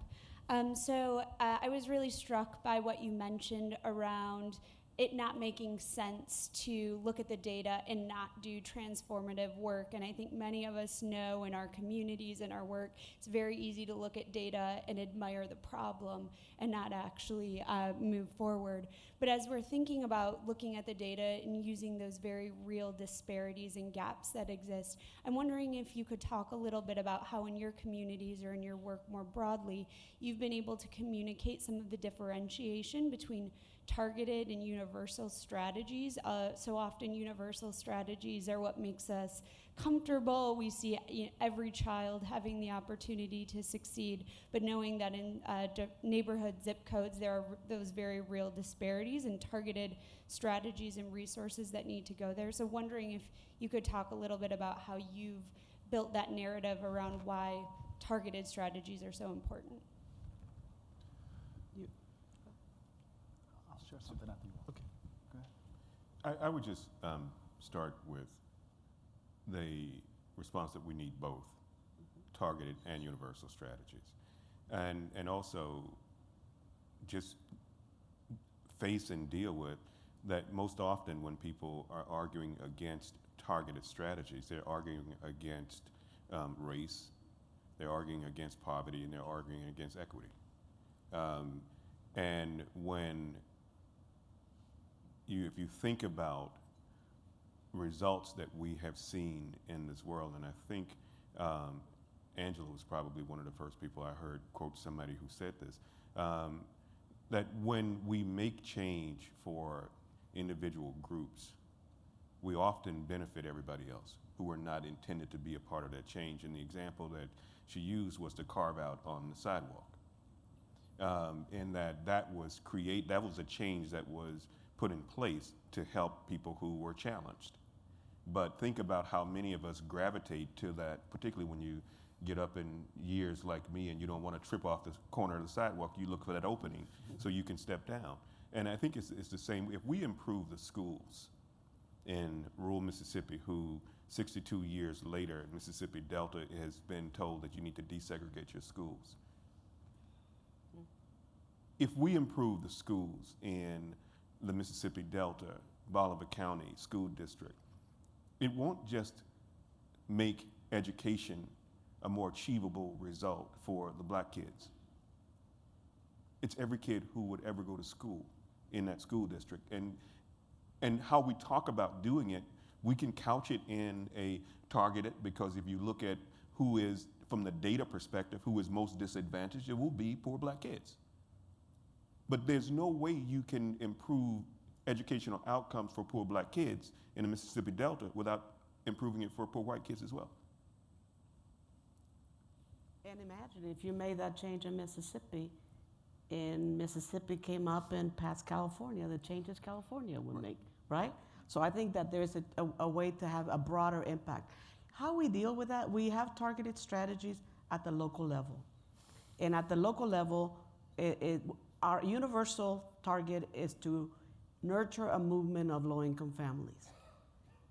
I was really struck by what you mentioned around it not making sense to look at the data and not do transformative work. And I think many of us know in our communities and our work, it's very easy to look at data and admire the problem and not actually move forward. But as we're thinking about looking at the data and using those very real disparities and gaps that exist, I'm wondering if you could talk a little bit about how in your communities or in your work more broadly, you've been able to communicate some of the differentiation between targeted and universal strategies. So often universal strategies are what makes us comfortable. We see every child having the opportunity to succeed, but knowing that in neighborhood zip codes, there are those very real disparities and targeted strategies and resources that need to go there. So wondering if you could talk a little bit about how you've built that narrative around why targeted strategies are so important. I'll share something after you. Okay. Go ahead. I would just start with the response that we need both targeted and universal strategies. And also just face and deal with that most often when people are arguing against targeted strategies, they're arguing against race, they're arguing against poverty, and they're arguing against equity. And when if you think about results that we have seen in this world, and I think Angela was probably one of the first people I heard quote somebody who said this, that when we make change for individual groups, we often benefit everybody else who are not intended to be a part of that change. And the example that she used was the carve out on the sidewalk. In that was a change that was put in place to help people who were challenged. But think about how many of us gravitate to that, particularly when you get up in years like me and you don't want to trip off the corner of the sidewalk, you look for that opening so you can step down. And I think it's the same. If we improve the schools in rural Mississippi, who 62 years later, Mississippi Delta has been told that you need to desegregate your schools. If we improve the schools in the Mississippi Delta, Bolivar County School District, it won't just make education a more achievable result for the black kids. It's every kid who would ever go to school in that school district. And how we talk about doing it, we can couch it in a targeted, because if you look at who is, from the data perspective, who is most disadvantaged, it will be poor black kids. But there's no way you can improve educational outcomes for poor black kids in the Mississippi Delta without improving it for poor white kids as well. And imagine if you made that change in Mississippi, and Mississippi came up and passed California, the changes California would make, right? So I think that there's a way to have a broader impact. How we deal with that, we have targeted strategies at the local level. And at the local level, our universal target is to nurture a movement of low-income families.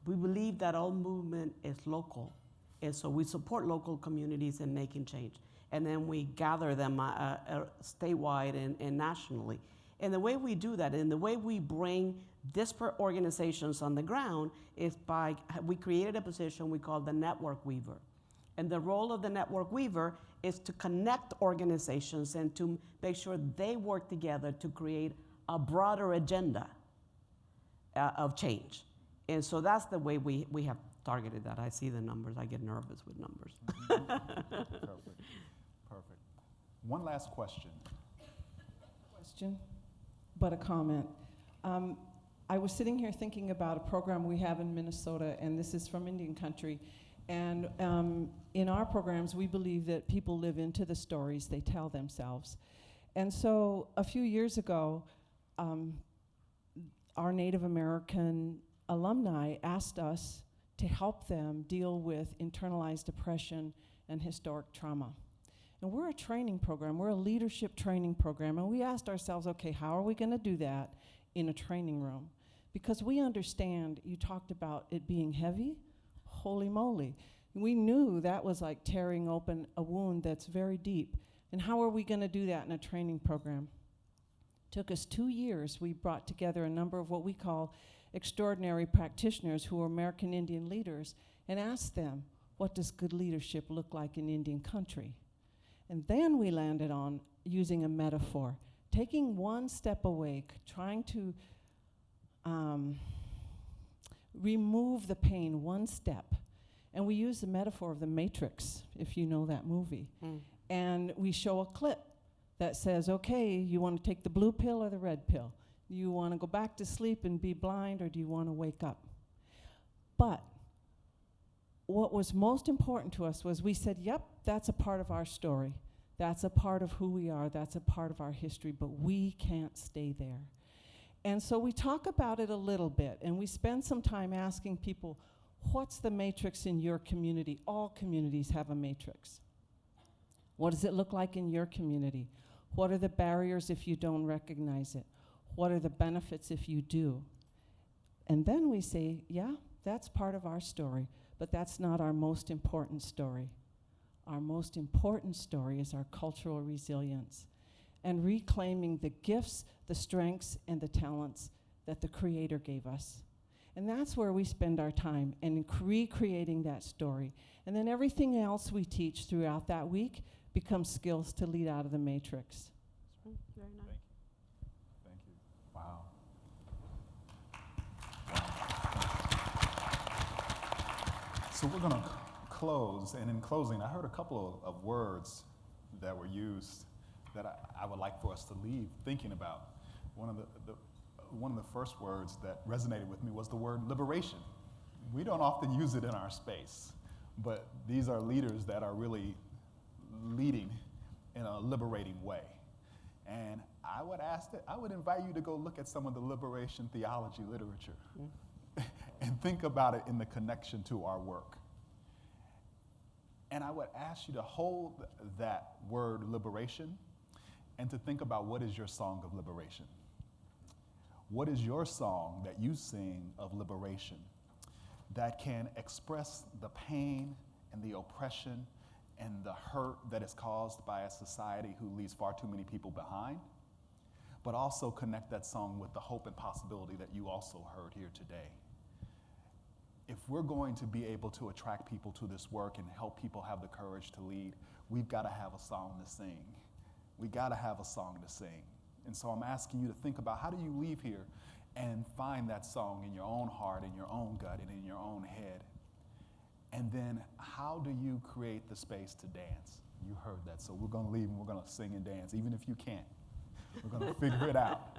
We believe that all movement is local, and so we support local communities in making change. And then we gather them statewide and nationally. And the way we do that, and the way we bring disparate organizations on the ground, is by, we created a position we call the network weaver. And the role of the network weaver is to connect organizations and to make sure they work together to create a broader agenda of change. And so that's the way we have targeted that. I see the numbers, I get nervous with numbers. Perfect. Perfect. One last question. But a comment. I was sitting here thinking about a program we have in Minnesota, and this is from Indian country. And in our programs, we believe that people live into the stories they tell themselves. And so a few years ago, our Native American alumni asked us to help them deal with internalized depression and historic trauma. And we're a training program, we're a leadership training program, and we asked ourselves, okay, how are we gonna do that in a training room? Because we understand, you talked about it being heavy, holy moly. We knew that was like tearing open a wound that's very deep. And how are we gonna do that in a training program? Took us 2 years. We brought together a number of what we call extraordinary practitioners who are American Indian leaders and asked them, what does good leadership look like in Indian country? And then we landed on using a metaphor, taking one step away, trying to remove the pain one step. And we use the metaphor of the Matrix, if you know that movie. And we show a clip that says, okay, you want to take the blue pill or the red pill? Do you want to go back to sleep and be blind, or do you want to wake up? But what was most important to us was we said, yep, that's a part of our story. That's a part of who we are. That's a part of our history, but we can't stay there. And so we talk about it a little bit, and we spend some time asking people, what's the matrix in your community? All communities have a matrix. What does it look like in your community? What are the barriers if you don't recognize it? What are the benefits if you do? And then we say, yeah, that's part of our story, but that's not our most important story. Our most important story is our cultural resilience and reclaiming the gifts, the strengths, and the talents that the Creator gave us. And that's where we spend our time, in recreating that story. And then everything else we teach throughout that week becomes skills to lead out of the matrix. Very nice. Thank you. Wow. So we're going to close, and in closing, I heard a couple of words that were used that I would like for us to leave thinking about. One of the first words that resonated with me was the word liberation. We don't often use it in our space, but these are leaders that are really leading in a liberating way. And I would invite you to go look at some of the liberation theology literature and think about it in the connection to our work. And I would ask you to hold that word liberation and to think about, what is your song of liberation? What is your song that you sing of liberation that can express the pain and the oppression and the hurt that is caused by a society who leaves far too many people behind, but also connect that song with the hope and possibility that you also heard here today? If we're going to be able to attract people to this work and help people have the courage to lead, we've got to have a song to sing. We got to have a song to sing. And so I'm asking you to think about, how do you leave here and find that song in your own heart, in your own gut, and in your own head? And then how do you create the space to dance? You heard that. So we're going to leave and we're going to sing and dance, even if you can't. We're going to figure it out.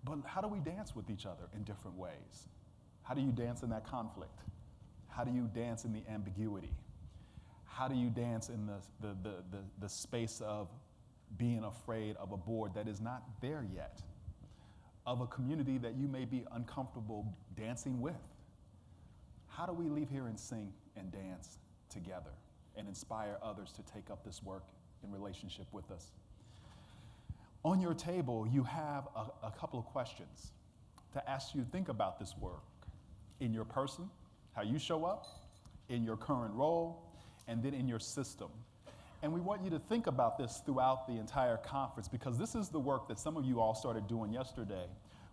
But how do we dance with each other in different ways? How do you dance in that conflict? How do you dance in the ambiguity? How do you dance in the space of being afraid of a board that is not there yet? of a community that you may be uncomfortable dancing with? How do we leave here and sing and dance together and inspire others to take up this work in relationship with us? On your table, you have a couple of questions to ask you to think about this work in your person, how you show up, in your current role, and then in your system. And we want you to think about this throughout the entire conference, because this is the work that some of you all started doing yesterday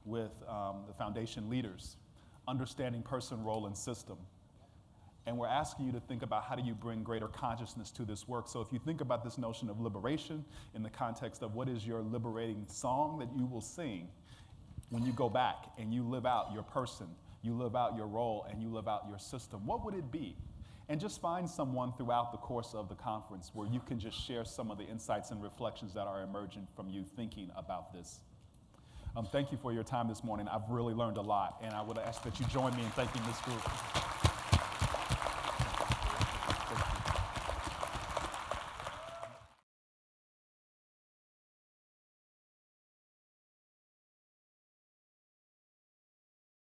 with the foundation leaders, understanding person, role, and system. And we're asking you to think about how do you bring greater consciousness to this work. So if you think about this notion of liberation in the context of what is your liberating song that you will sing when you go back and you live out your person, you live out your role, and you live out your system, what would it be? And just find someone throughout the course of the conference where you can just share some of the insights and reflections that are emerging from you thinking about this. Thank you for your time this morning. I've really learned a lot, and I would ask that you join me in thanking this group.